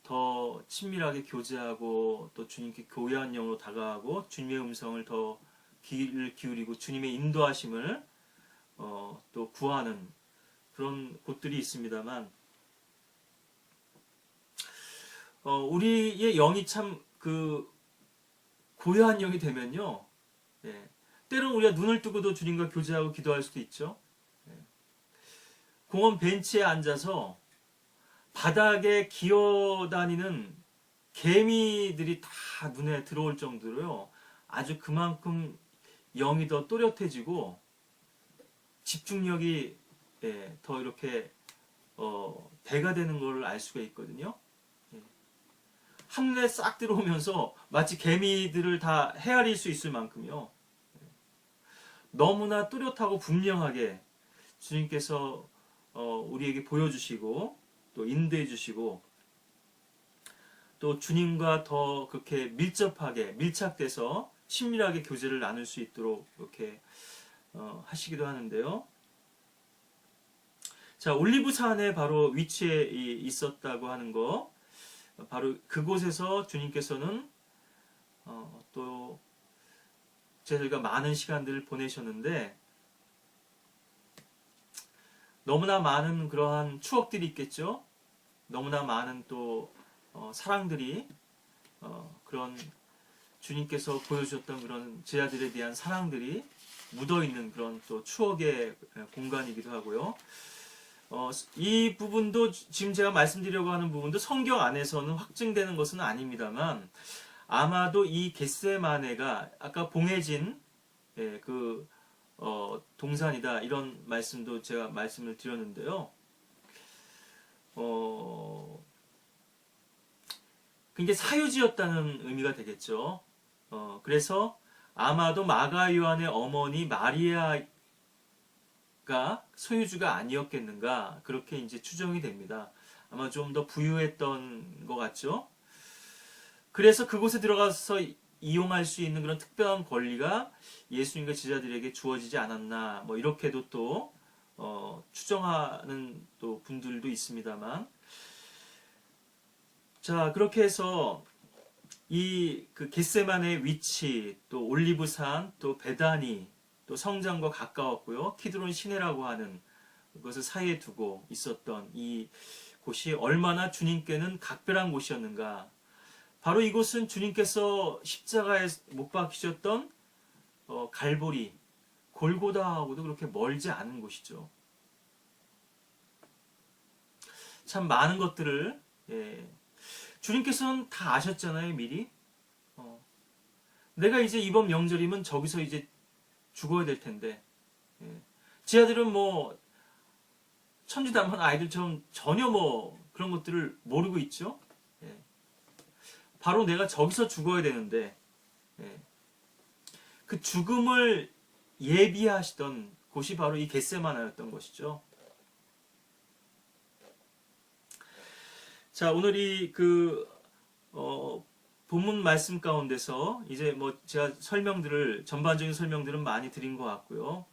더 친밀하게 교제하고 또 주님께 교회한 영으로 다가가고 주님의 음성을 더 귀를 기울이고 주님의 인도하심을 또 구하는 그런 곳들이 있습니다만, 우리의 영이 참 그 고요한 영이 되면요, 때로는 우리가 눈을 뜨고도 주님과 교제하고 기도할 수도 있죠. 공원 벤치에 앉아서 바닥에 기어다니는 개미들이 다 눈에 들어올 정도로요, 아주 그만큼 영이 더 또렷해지고 집중력이 더 이렇게 배가 되는 걸 알 수가 있거든요. 한눈에 싹 들어오면서 마치 개미들을 다 헤아릴 수 있을 만큼요, 너무나 뚜렷하고 분명하게 주님께서 우리에게 보여주시고 또 인도해 주시고 또 주님과 더 그렇게 밀착돼서 친밀하게 교제를 나눌 수 있도록 이렇게 하시기도 하는데요. 자, 올리브산에 바로 위치해 있었다고 하는 거, 바로 그곳에서 주님께서는 또 저희가 많은 시간들을 보내셨는데, 너무나 많은 그러한 추억들이 있겠죠. 너무나 많은 또 사랑들이 그런 주님께서 보여주셨던 그런 제자들에 대한 사랑들이 묻어있는 그런 또 추억의 공간이기도 하고요. 이 부분도 지금 제가 말씀드리려고 하는 부분도 성경 안에서는 확증되는 것은 아닙니다만, 아마도 이 겟세마네가 아까 봉해진 그 동산이다, 이런 말씀도 제가 말씀을 드렸는데요. 그게 사유지였다는 의미가 되겠죠. 그래서 아마도 마가 요한의 어머니 마리아가 소유주가 아니었겠는가, 그렇게 이제 추정이 됩니다. 아마 좀 더 부유했던 것 같죠. 그래서 그곳에 들어가서 이용할 수 있는 그런 특별한 권리가 예수님과 제자들에게 주어지지 않았나, 뭐 이렇게도 또 추정하는 또 분들도 있습니다만, 자, 그렇게 해서 이 그 겟세만의 위치, 또 올리브산, 또 베다니, 또 성장과 가까웠고요, 키드론 시내라고 하는 그것을 사이에 두고 있었던 이 곳이 얼마나 주님께는 각별한 곳이었는가. 바로 이곳은 주님께서 십자가에 못 박히셨던 갈보리, 골고다하고도 그렇게 멀지 않은 곳이죠. 참 많은 것들을 주님께서는 다 아셨잖아요, 미리. 내가 이제 이번 명절이면 저기서 이제 죽어야 될 텐데, 제 아들은 뭐 천지단만 아이들처럼 전혀 뭐 그런 것들을 모르고 있죠. 바로 내가 저기서 죽어야 되는데, 그 죽음을 예비하시던 곳이 바로 이 겟세마나였던 것이죠. 자, 오늘 이 본문 말씀 가운데서 이제 뭐 제가 전반적인 설명들은 많이 드린 것 같고요.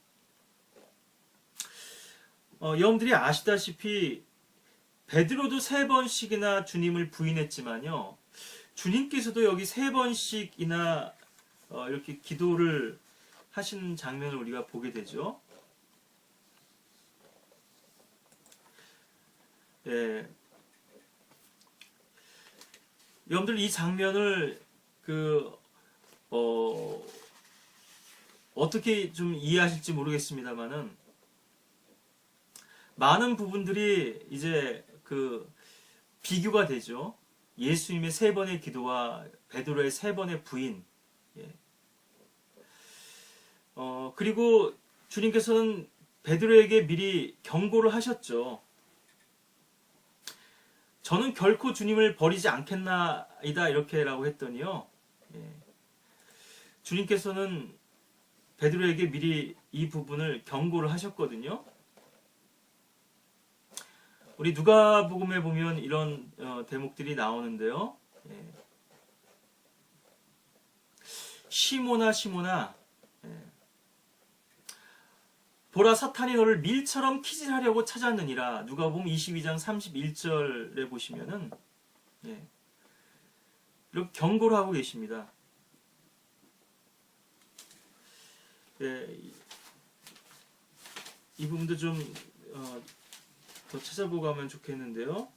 여러분들이 아시다시피 베드로도 3번씩이나 주님을 부인했지만요, 주님께서도 여기 3번씩이나 이렇게 기도를 하시는 장면을 우리가 보게 되죠. 예, 여러분들 이 장면을 어떻게 좀 이해하실지 모르겠습니다만은 많은 부분들이 이제 비교가 되죠. 예수님의 3번의 기도와 베드로의 3번의 부인. 예. 그리고 주님께서는 베드로에게 미리 경고를 하셨죠. 저는 결코 주님을 버리지 않겠나이다 이렇게라고 했더니요. 예. 주님께서는 베드로에게 미리 이 부분을 경고를 하셨거든요. 우리 누가복음에 보면 이런 대목들이 나오는데요. 예. 시몬아 시몬아, 예. 보라 사탄이 너를 밀처럼 키질하려고 찾았느니라. 누가복음 22장 31절에 보시면은 예. 이렇게 경고를 하고 계십니다. 예. 이 부분도 좀 더 찾아보고 하면 좋겠는데요.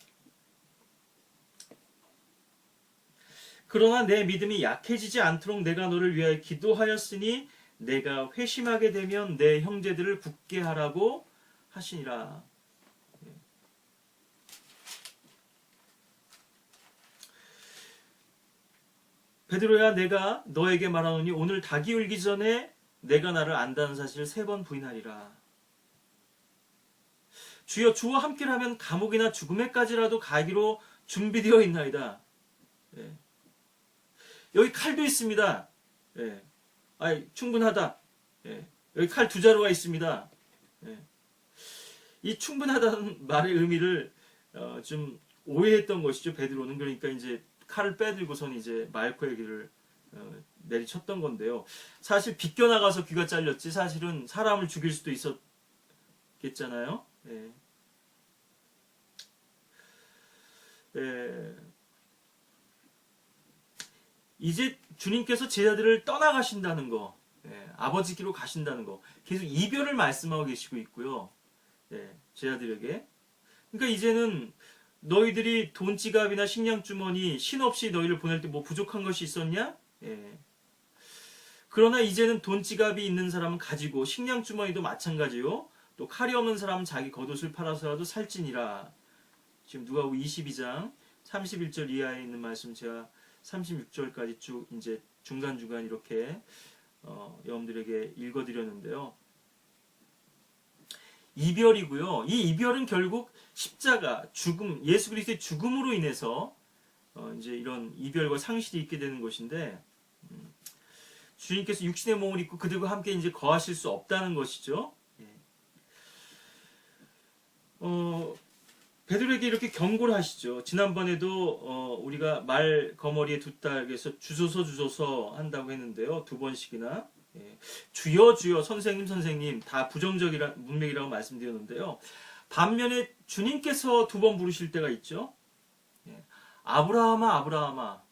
그러나 내 믿음이 약해지지 않도록 내가 너를 위하여 기도하였으니 내가 회심하게 되면 내 형제들을 굳게 하라고 하시니라. 베드로야, 내가 너에게 말하노니 오늘 닭이 울기 전에 내가 나를 안다는 사실을 3번 부인하리라. 주여, 주와 함께라면 감옥이나 죽음에까지라도 가기로 준비되어 있나이다. 예. 여기 칼도 있습니다. 예. 충분하다. 예. 여기 칼 2자루가 있습니다. 예. 이 충분하다는 말의 의미를 좀 오해했던 것이죠. 베드로는. 그러니까 이제 칼을 빼들고선 이제 마르코의 길을 내리쳤던 건데요. 사실 비껴나가서 귀가 잘렸지 사실은 사람을 죽일 수도 있었겠잖아요. 예. 예. 이제 주님께서 제자들을 떠나가신다는 거, 예. 아버지께로 가신다는 거, 계속 이별을 말씀하고 계시고 있고요. 예. 제자들에게. 그러니까 이제는 너희들이 돈 지갑이나 식량 주머니 신없이 너희를 보낼 때 뭐 부족한 것이 있었냐? 예. 그러나 이제는 돈 지갑이 있는 사람은 가지고 식량 주머니도 마찬가지요. 또 칼이 없는 사람은 자기 겉옷을 팔아서라도 살지니라. 지금 누가복음 22장 31절 이하에 있는 말씀 제가 36절까지 쭉 이제 중간중간 이렇게 여러분들에게 읽어드렸는데요. 이별이고요. 이 이별은 결국 십자가, 죽음, 예수 그리스도의 죽음으로 인해서 이제 이런 이별과 상실이 있게 되는 것인데, 주님께서 육신의 몸을 입고 그들과 함께 이제 거하실 수 없다는 것이죠. 베드로에게 이렇게 경고를 하시죠. 지난번에도 우리가 말 거머리에 두 딸에서 주소서 한다고 했는데요. 2번씩이나. 예. 주여 주여 선생님 다 부정적이라 문맥이라고 말씀드렸는데요. 반면에 주님께서 2번 부르실 때가 있죠. 예. 아브라함아.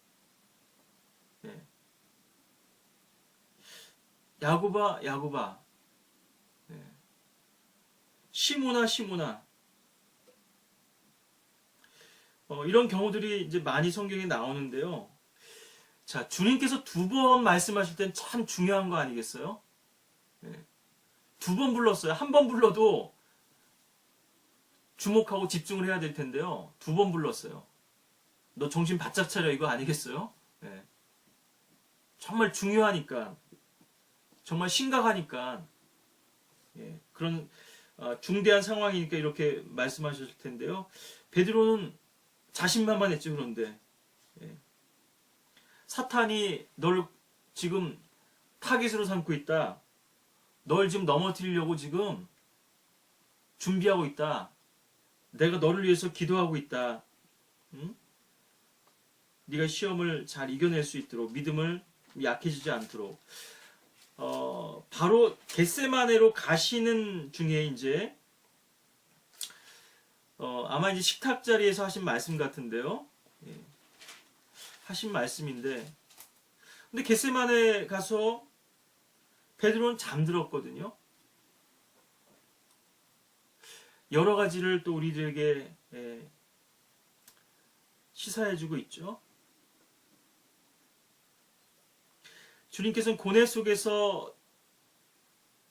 예. 야곱아. 예. 시몬아. 이런 경우들이 이제 많이 성경에 나오는데요. 자, 주님께서 2번 말씀하실 땐 참 중요한 거 아니겠어요? 네. 2번 불렀어요. 1번 불러도 주목하고 집중을 해야 될 텐데요. 2번 불렀어요. 너 정신 바짝 차려 이거 아니겠어요? 네. 정말 중요하니까, 정말 심각하니까, 예, 그런 중대한 상황이니까 이렇게 말씀하셨을 텐데요. 베드로는 자신만만했죠. 그런데 예. 사탄이 널 지금 타깃으로 삼고 있다. 널 지금 넘어뜨리려고 지금 준비하고 있다. 내가 너를 위해서 기도하고 있다. 응? 네가 시험을 잘 이겨낼 수 있도록, 믿음을 약해지지 않도록. 바로 겟세마네로 가시는 중에 이제 아마 이제 식탁 자리에서 하신 말씀 같은데요. 예. 하신 말씀인데, 근데 겟세마네 가서 베드로는 잠들었거든요. 여러 가지를 또 우리들에게 시사해주고 있죠. 주님께서는 고뇌 속에서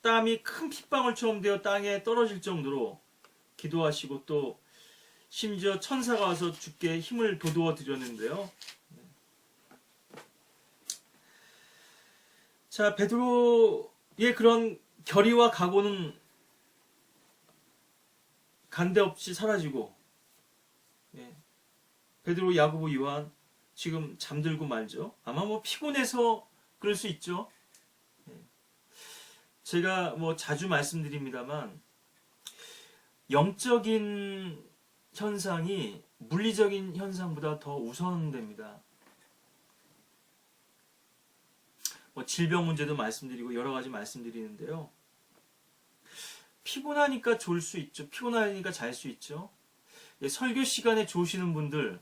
땀이 큰 핏방울처럼 되어 땅에 떨어질 정도로 기도하시고 또 심지어 천사가 와서 주께 힘을 돋워 드렸는데요. 자, 베드로의 그런 결의와 각오는 간데없이 사라지고, 베드로, 야고보, 요한 지금 잠들고 말죠. 아마 뭐 피곤해서 그럴 수 있죠. 제가 뭐 자주 말씀드립니다만 영적인 현상이 물리적인 현상보다 더 우선됩니다. 뭐 질병 문제도 말씀드리고 여러 가지 말씀드리는데요. 피곤하니까 졸 수 있죠. 피곤하니까 잘 수 있죠. 설교 시간에 조시는 분들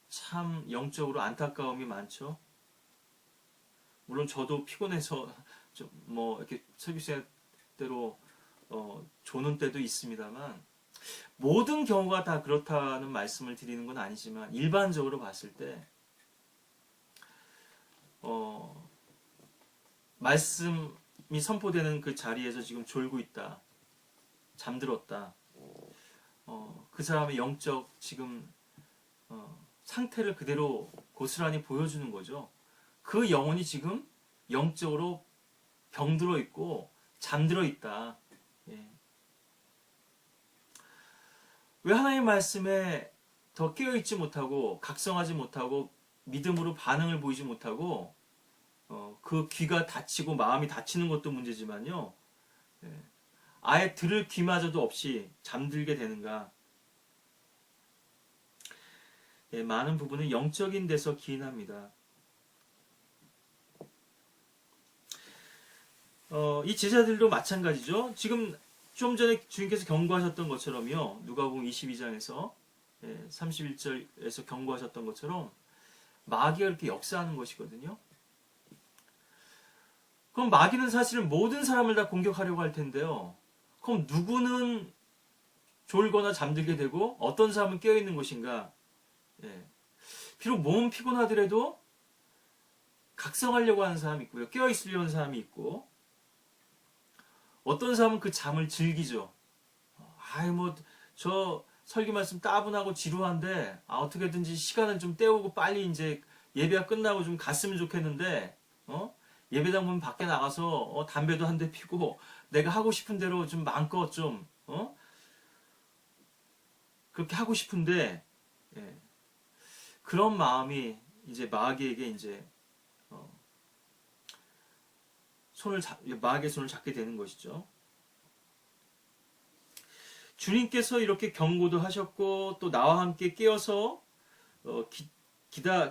참 영적으로 안타까움이 많죠. 물론 저도 피곤해서 좀 뭐 이렇게 설교 시간대로 조는 때도 있습니다만 모든 경우가 다 그렇다는 말씀을 드리는 건 아니지만 일반적으로 봤을 때 말씀이 선포되는 그 자리에서 지금 졸고 있다, 잠들었다, 그 사람의 영적 지금 상태를 그대로 고스란히 보여주는 거죠. 그 영혼이 지금 영적으로 병들어 있고 잠들어 있다. 왜 하나님의 말씀에 더 깨어있지 못하고 각성하지 못하고 믿음으로 반응을 보이지 못하고 그 귀가 닫히고 마음이 닫히는 것도 문제지만요. 아예 들을 귀마저도 없이 잠들게 되는가. 많은 부분은 영적인 데서 기인합니다. 이 제자들도 마찬가지죠. 지금 좀 전에 주님께서 경고하셨던 것처럼요. 누가복음 22장에서 31절에서 경고하셨던 것처럼 마귀가 이렇게 역사하는 것이거든요. 그럼 마귀는 사실은 모든 사람을 다 공격하려고 할 텐데요. 그럼 누구는 졸거나 잠들게 되고 어떤 사람은 깨어있는 것인가? 비록 몸은 피곤하더라도 각성하려고 하는 사람이 있고요. 깨어있으려는 하는 사람이 있고 어떤 사람은 그 잠을 즐기죠. 저 설교 말씀 따분하고 지루한데 어떻게든지 시간을 좀 때우고 빨리 이제 예배가 끝나고 좀 갔으면 좋겠는데 예배당 문 밖에 나가서 담배도 한 대 피고 내가 하고 싶은 대로 좀 마음껏 좀 그렇게 하고 싶은데 그런 마음이 이제 마귀에게 이제 마귀의 손을 잡게 되는 것이죠. 주님께서 이렇게 경고도 하셨고 또 나와 함께 깨어서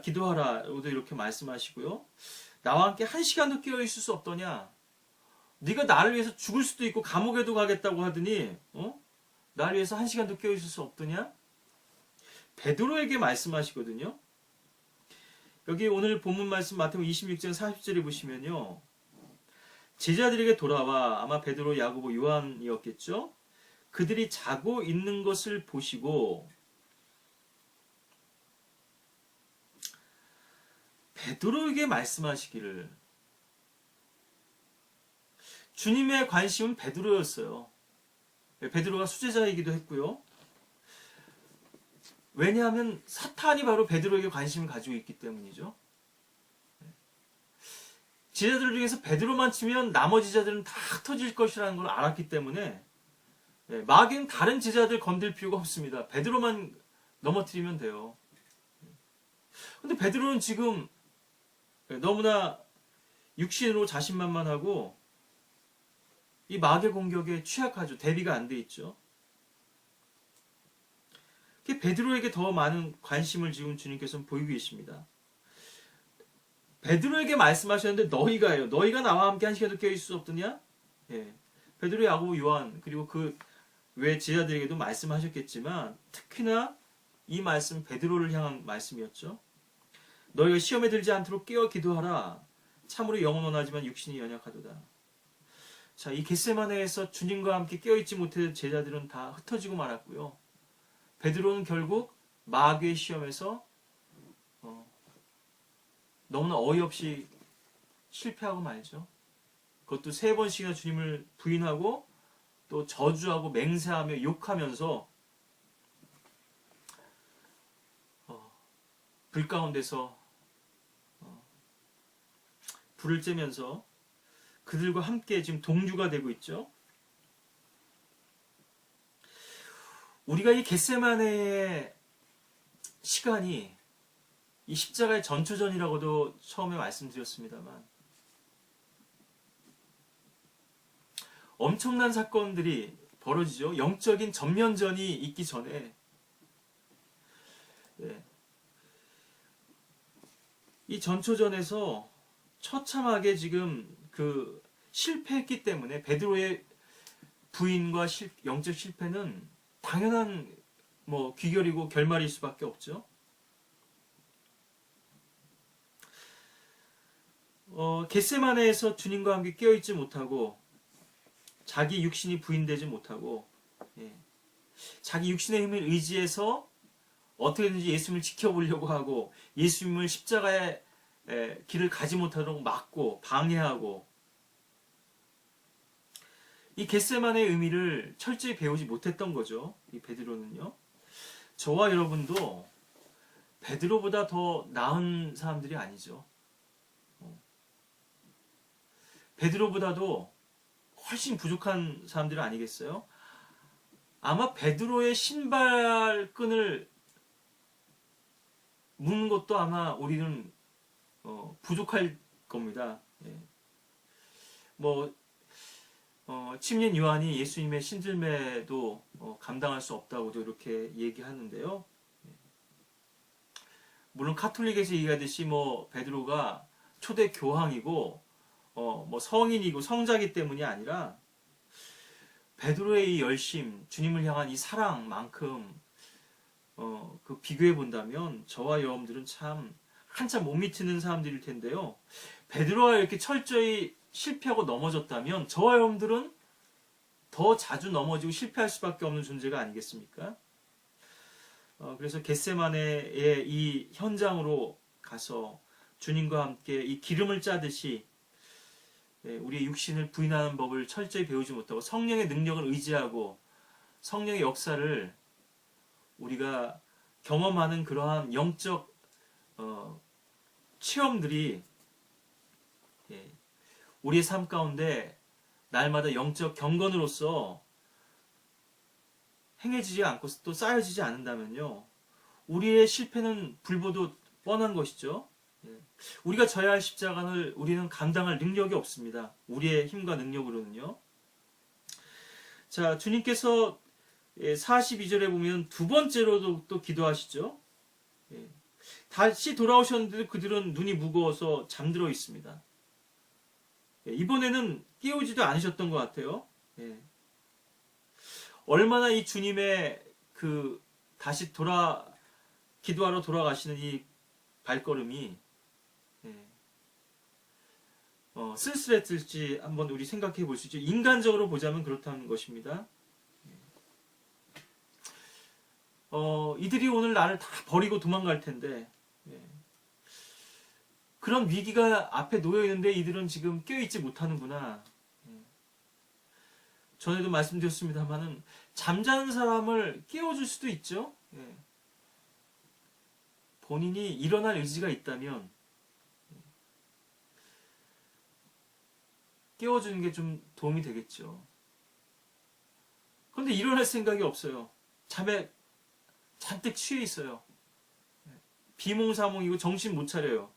기도하라고도 이렇게 말씀하시고요. 나와 함께 한 시간도 깨어 있을 수 없더냐? 네가 나를 위해서 죽을 수도 있고 감옥에도 가겠다고 하더니 나를 위해서 한 시간도 깨어 있을 수 없더냐? 베드로에게 말씀하시거든요. 여기 오늘 본문 말씀 마태복음 26장 40절에 보시면요. 제자들에게 돌아와 아마 베드로, 야고보, 요한이었겠죠. 그들이 자고 있는 것을 보시고 베드로에게 말씀하시기를. 주님의 관심은 베드로였어요. 베드로가 수제자이기도 했고요. 왜냐하면 사탄이 바로 베드로에게 관심을 가지고 있기 때문이죠. 제자들 중에서 베드로만 치면 나머지 제자들은 다 흩어질 것이라는 걸 알았기 때문에 마귀는 다른 제자들 건들 필요가 없습니다. 베드로만 넘어뜨리면 돼요. 근데 베드로는 지금 너무나 육신으로 자신만만하고 이 마귀의 공격에 취약하죠. 대비가 안 돼 있죠. 베드로에게 더 많은 관심을 지금 주님께서는 보이고 계십니다. 베드로에게 말씀하셨는데 너희가요. 너희가 나와 함께 한 시간도 깨어있을 수 없더냐? 베드로, 야고보, 요한 그리고 그 외 제자들에게도 말씀하셨겠지만 특히나 이 말씀 베드로를 향한 말씀이었죠. 너희가 시험에 들지 않도록 깨어 기도하라. 참으로 영은 원하지만 육신이 연약하도다. 자, 이 겟세마네에서 주님과 함께 깨어있지 못했던 제자들은 다 흩어지고 말았고요. 베드로는 결국 마귀의 시험에서 너무나 어이없이 실패하고 말죠. 그것도 3번씩이나 주님을 부인하고 또 저주하고 맹세하며 욕하면서 불 가운데서 불을 쬐면서 그들과 함께 지금 동주가 되고 있죠. 우리가 이 겟세마네의 시간이 이 십자가의 전초전이라고도 처음에 말씀드렸습니다만 엄청난 사건들이 벌어지죠. 영적인 전면전이 있기 전에 이 전초전에서 처참하게 지금 그 실패했기 때문에 베드로의 부인과 영적 실패는 당연한 귀결이고 결말일 수밖에 없죠. 겟세마네에서 주님과 함께 깨어있지 못하고 자기 육신이 부인되지 못하고 자기 육신의 힘을 의지해서 어떻게든지 예수님을 지켜보려고 하고 예수님을 십자가의 길을 가지 못하도록 막고 방해하고 이 겟세마네의 의미를 철저히 배우지 못했던 거죠. 이 베드로는요. 저와 여러분도 베드로보다 더 나은 사람들이 아니죠. 베드로보다도 훨씬 부족한 사람들 아니겠어요? 아마 베드로의 신발끈을 묶는 것도 아마 우리는 부족할 겁니다. 침례 요한이 예수님의 신들매도 감당할 수 없다고도 이렇게 얘기하는데요. 물론 카톨릭에서 얘기하듯이 베드로가 초대 교황이고 성인이고 성자기 때문이 아니라 베드로의 이 열심, 주님을 향한 이 사랑만큼 그 비교해 본다면 저와 여러분들은 참 한참 못 미치는 사람들일 텐데요. 베드로가 이렇게 철저히 실패하고 넘어졌다면 저와 여러분들은 더 자주 넘어지고 실패할 수밖에 없는 존재가 아니겠습니까? 그래서 겟세마네의 이 현장으로 가서 주님과 함께 이 기름을 짜듯이 우리의 육신을 부인하는 법을 철저히 배우지 못하고 성령의 능력을 의지하고 성령의 역사를 우리가 경험하는 그러한 영적 체험들이 우리의 삶 가운데 날마다 영적 경건으로서 행해지지 않고 또 쌓여지지 않는다면요. 우리의 실패는 불보듯 뻔한 것이죠. 우리가 져야 할 십자가를 우리는 감당할 능력이 없습니다. 우리의 힘과 능력으로는요. 자, 주님께서 42절에 보면 두 번째로도 또 기도하시죠. 다시 돌아오셨는데 그들은 눈이 무거워서 잠들어 있습니다. 이번에는 깨우지도 않으셨던 것 같아요. 얼마나 이 주님의 다시 기도하러 돌아가시는 이 발걸음이 쓸쓸했을지 한번 우리 생각해 볼 수 있죠. 인간적으로 보자면 그렇다는 것입니다. 이들이 오늘 나를 다 버리고 도망갈 텐데 그런 위기가 앞에 놓여 있는데 이들은 지금 껴있지 못하는구나. 전에도 말씀드렸습니다만은 잠자는 사람을 깨워줄 수도 있죠. 본인이 일어날 의지가 있다면 깨워주는 게 좀 도움이 되겠죠. 그런데 일어날 생각이 없어요. 잠에 잔뜩 취해 있어요. 비몽사몽이고 정신 못 차려요.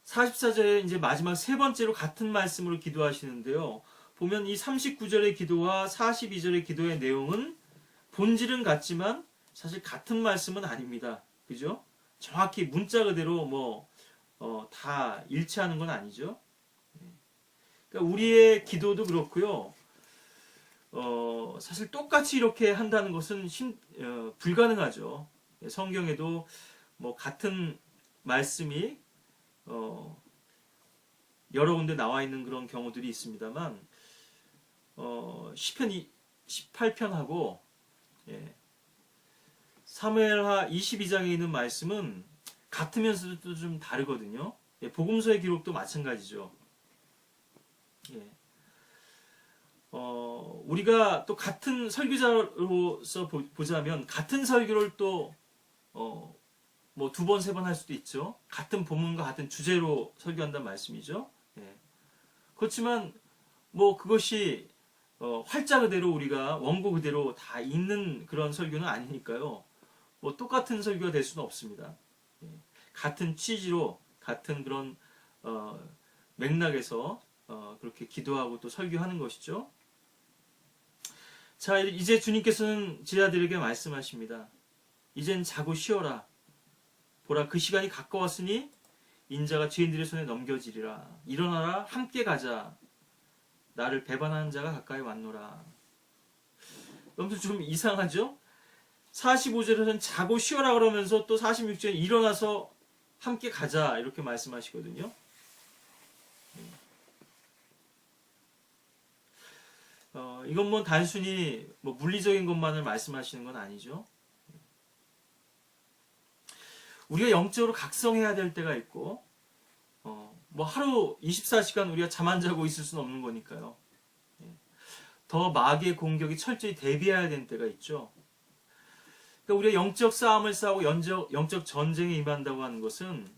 44절에 이제 마지막 세 번째로 같은 말씀으로 기도하시는데요. 보면 이 39절의 기도와 42절의 기도의 내용은 본질은 같지만 사실 같은 말씀은 아닙니다. 그죠? 정확히 문자 그대로 다 일치하는 건 아니죠. 그러니까 우리의 기도도 그렇고요. 사실 똑같이 이렇게 한다는 것은 불가능하죠. 성경에도 같은 말씀이 여러 군데 나와 있는 그런 경우들이 있습니다만 시편 18편하고 사무엘하 22장에 있는 말씀은 같으면서도 좀 다르거든요. 복음서의 기록도 마찬가지죠. 우리가 또 같은 설교자로서 보자면 같은 설교를 또 뭐 두 번, 세 번 할 수도 있죠. 같은 본문과 같은 주제로 설교한다는 말씀이죠. 그렇지만 뭐 그것이 활자 그대로 우리가 원고 그대로 다 있는 그런 설교는 아니니까요. 뭐 똑같은 설교가 될 수는 없습니다. 같은 취지로 같은 그런 맥락에서 그렇게 기도하고 또 설교하는 것이죠. 자, 이제 주님께서는 제자들에게 말씀하십니다. 이젠 자고 쉬어라. 보라, 그 시간이 가까웠으니 인자가 죄인들의 손에 넘겨지리라. 일어나라, 함께 가자. 나를 배반하는 자가 가까이 왔노라. 여러분 좀 이상하죠? 45절에서는 자고 쉬어라 그러면서 또 46절에 일어나서 함께 가자 이렇게 말씀하시거든요. 이건 뭐 단순히 뭐 물리적인 것만을 말씀하시는 건 아니죠. 우리가 영적으로 각성해야 될 때가 있고 뭐 하루 24시간 우리가 잠 안 자고 있을 수는 없는 거니까요. 더 마귀의 공격이 철저히 대비해야 되는 때가 있죠. 그러니까 우리가 영적 싸움을 싸우고 영적 전쟁에 임한다고 하는 것은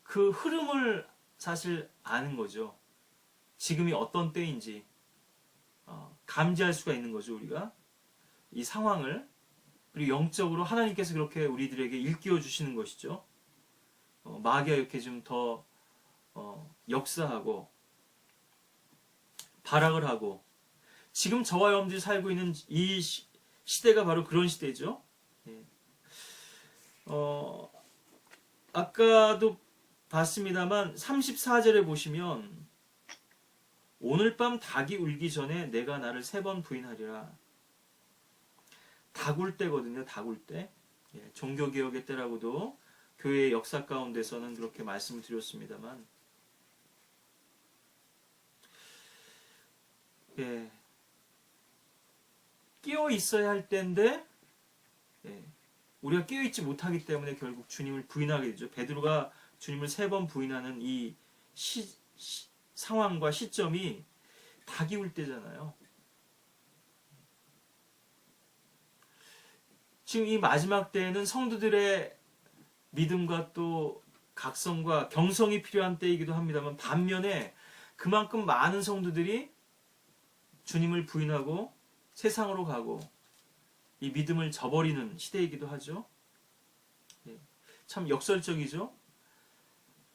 그 흐름을 사실 아는 거죠. 지금이 어떤 때인지 감지할 수가 있는 거죠. 우리가 이 상황을, 그리고 영적으로 하나님께서 그렇게 우리들에게 일깨워 주시는 것이죠. 마귀가 이렇게 좀 더 역사하고 발악을 하고, 지금 저와 여러분들이 살고 있는 이 시대가 바로 그런 시대죠. 아까도 봤습니다만 34절에 보시면 오늘 밤 닭이 울기 전에 내가 나를 3번 부인하리라. 닭 울 때거든요. 닭 울 때. 종교개혁의 때라고도 교회의 역사 가운데서는 그렇게 말씀을 드렸습니다만 깨어 있어야 할 때인데 우리가 깨어 있지 못하기 때문에 결국 주님을 부인하게 되죠. 베드로가 주님을 3번 부인하는 이 상황과 시점이 닭이 울 때잖아요. 지금 이 마지막 때에는 성도들의 믿음과 또 각성과 경성이 필요한 때이기도 합니다만, 반면에 그만큼 많은 성도들이 주님을 부인하고 세상으로 가고 이 믿음을 저버리는 시대이기도 하죠. 참 역설적이죠.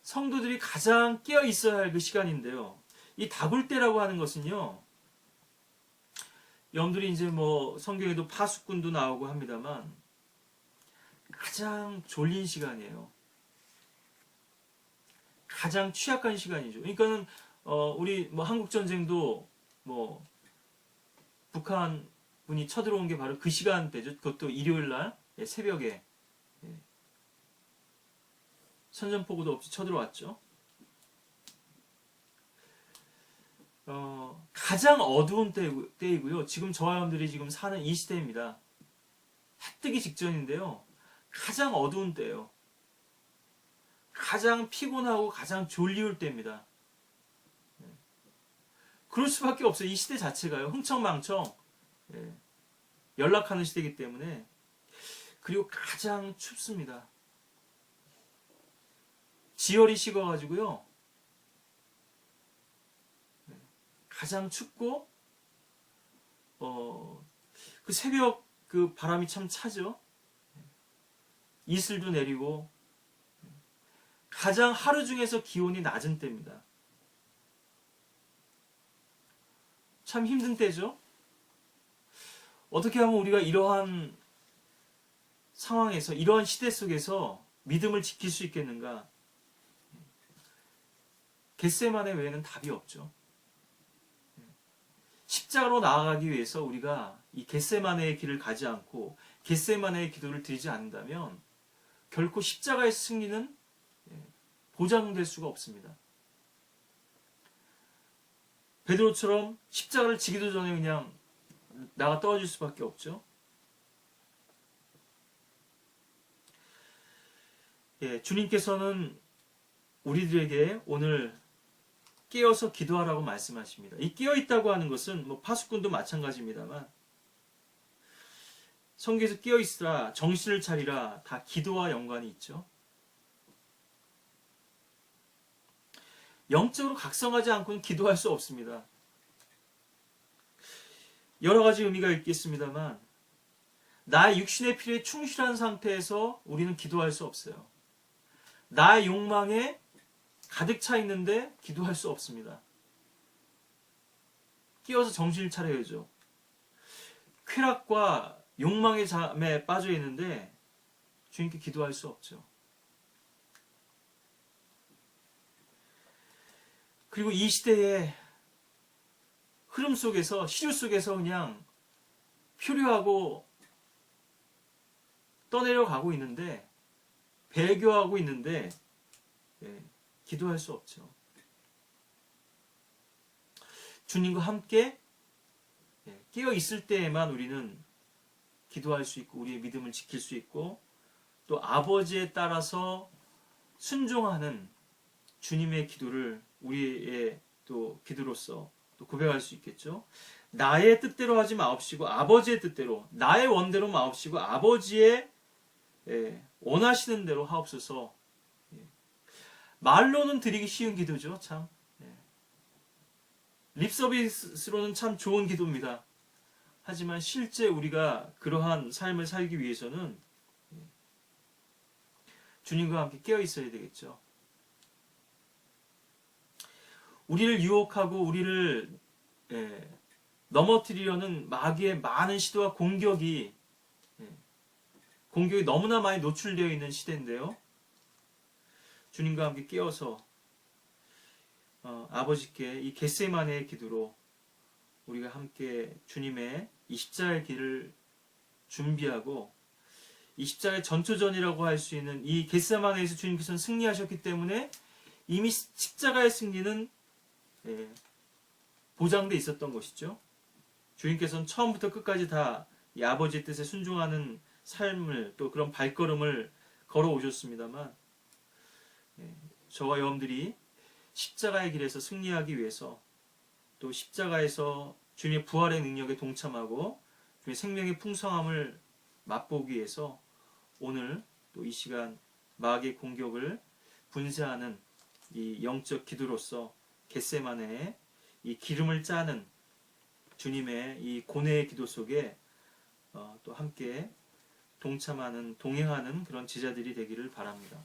성도들이 가장 깨어 있어야 할 그 시간인데요. 이 닭울 때라고 하는 것은요, 여러분들이 이제 뭐 성경에도 파수꾼도 나오고 합니다만 가장 졸린 시간이에요. 가장 취약한 시간이죠. 그러니까는 우리 뭐 한국 전쟁도 뭐 북한 분이 쳐들어온 게 바로 그 시간대죠. 그것도 일요일 날 새벽에 선전포고도 없이 쳐들어왔죠. 가장 어두운 때이고요. 지금 저와 여러분들이 지금 사는 이 시대입니다. 해 뜨기 직전인데요. 가장 어두운 때예요. 가장 피곤하고 가장 졸리울 때입니다. 그럴 수밖에 없어요. 이 시대 자체가요. 흥청망청 연락하는 시대이기 때문에. 그리고 가장 춥습니다. 지열이 식어가지고요. 가장 춥고 그 새벽 그 바람이 참 차죠. 이슬도 내리고 가장 하루 중에서 기온이 낮은 때입니다. 참 힘든 때죠. 어떻게 하면 우리가 이러한 상황에서, 이러한 시대 속에서 믿음을 지킬 수 있겠는가? 겟세마네 외에는 답이 없죠. 십자가로 나아가기 위해서 우리가 이 겟세마네의 길을 가지 않고 겟세마네의 기도를 드리지 않는다면 결코 십자가의 승리는 보장될 수가 없습니다. 베드로처럼 십자가를 지기도 전에 그냥 나가 떨어질 수밖에 없죠. 예, 주님께서는 우리들에게 오늘 깨어서 기도하라고 말씀하십니다. 이 깨어 있다고 하는 것은 뭐 파수꾼도 마찬가지입니다만 성경에서 깨어 있으라, 정신을 차리라, 다 기도와 연관이 있죠. 영적으로 각성하지 않고는 기도할 수 없습니다. 여러 가지 의미가 있겠습니다만 나의 육신의 필요에 충실한 상태에서 우리는 기도할 수 없어요. 나의 욕망에 가득 차 있는데 기도할 수 없습니다. 깨어서 정신을 차려야죠. 쾌락과 욕망의 잠에 빠져 있는데 주님께 기도할 수 없죠. 그리고 이 시대의 흐름 속에서, 시류 속에서 그냥 표류하고 떠내려가고 있는데, 배교하고 있는데, 기도할 수 없죠. 주님과 함께 깨어 있을 때에만 우리는 기도할 수 있고, 우리의 믿음을 지킬 수 있고, 또 아버지에 따라서 순종하는 주님의 기도를 우리의 또 기도로서 또 고백할 수 있겠죠. 나의 뜻대로 하지 마옵시고 아버지의 뜻대로, 나의 원대로 마옵시고 아버지의 원하시는 대로 하옵소서. 말로는 드리기 쉬운 기도죠. 참 립서비스로는 참 좋은 기도입니다. 하지만 실제 우리가 그러한 삶을 살기 위해서는 주님과 함께 깨어 있어야 되겠죠. 우리를 유혹하고 우리를 넘어뜨리려는 마귀의 많은 시도와 공격이 너무나 많이 노출되어 있는 시대인데요. 주님과 함께 깨어서 아버지께 이 겟세마네의 기도로 우리가 함께 주님의 이 십자가의 길을 준비하고 이 십자가의 전초전이라고 할 수 있는 이 겟세마네에서 주님께서는 승리하셨기 때문에 이미 십자가의 승리는 보장돼 있었던 것이죠. 주님께서는 처음부터 끝까지 다 이 아버지의 뜻에 순종하는 삶을, 또 그런 발걸음을 걸어오셨습니다만 저와 여러분들이 십자가의 길에서 승리하기 위해서, 또 십자가에서 주님의 부활의 능력에 동참하고 주님의 생명의 풍성함을 맛보기 위해서 오늘 또 이 시간 마귀의 공격을 분쇄하는 이 영적 기도로서 겟세마네의 이 기름을 짜는 주님의 이 고뇌의 기도 속에 또 함께 동참하는, 동행하는 그런 제자들이 되기를 바랍니다.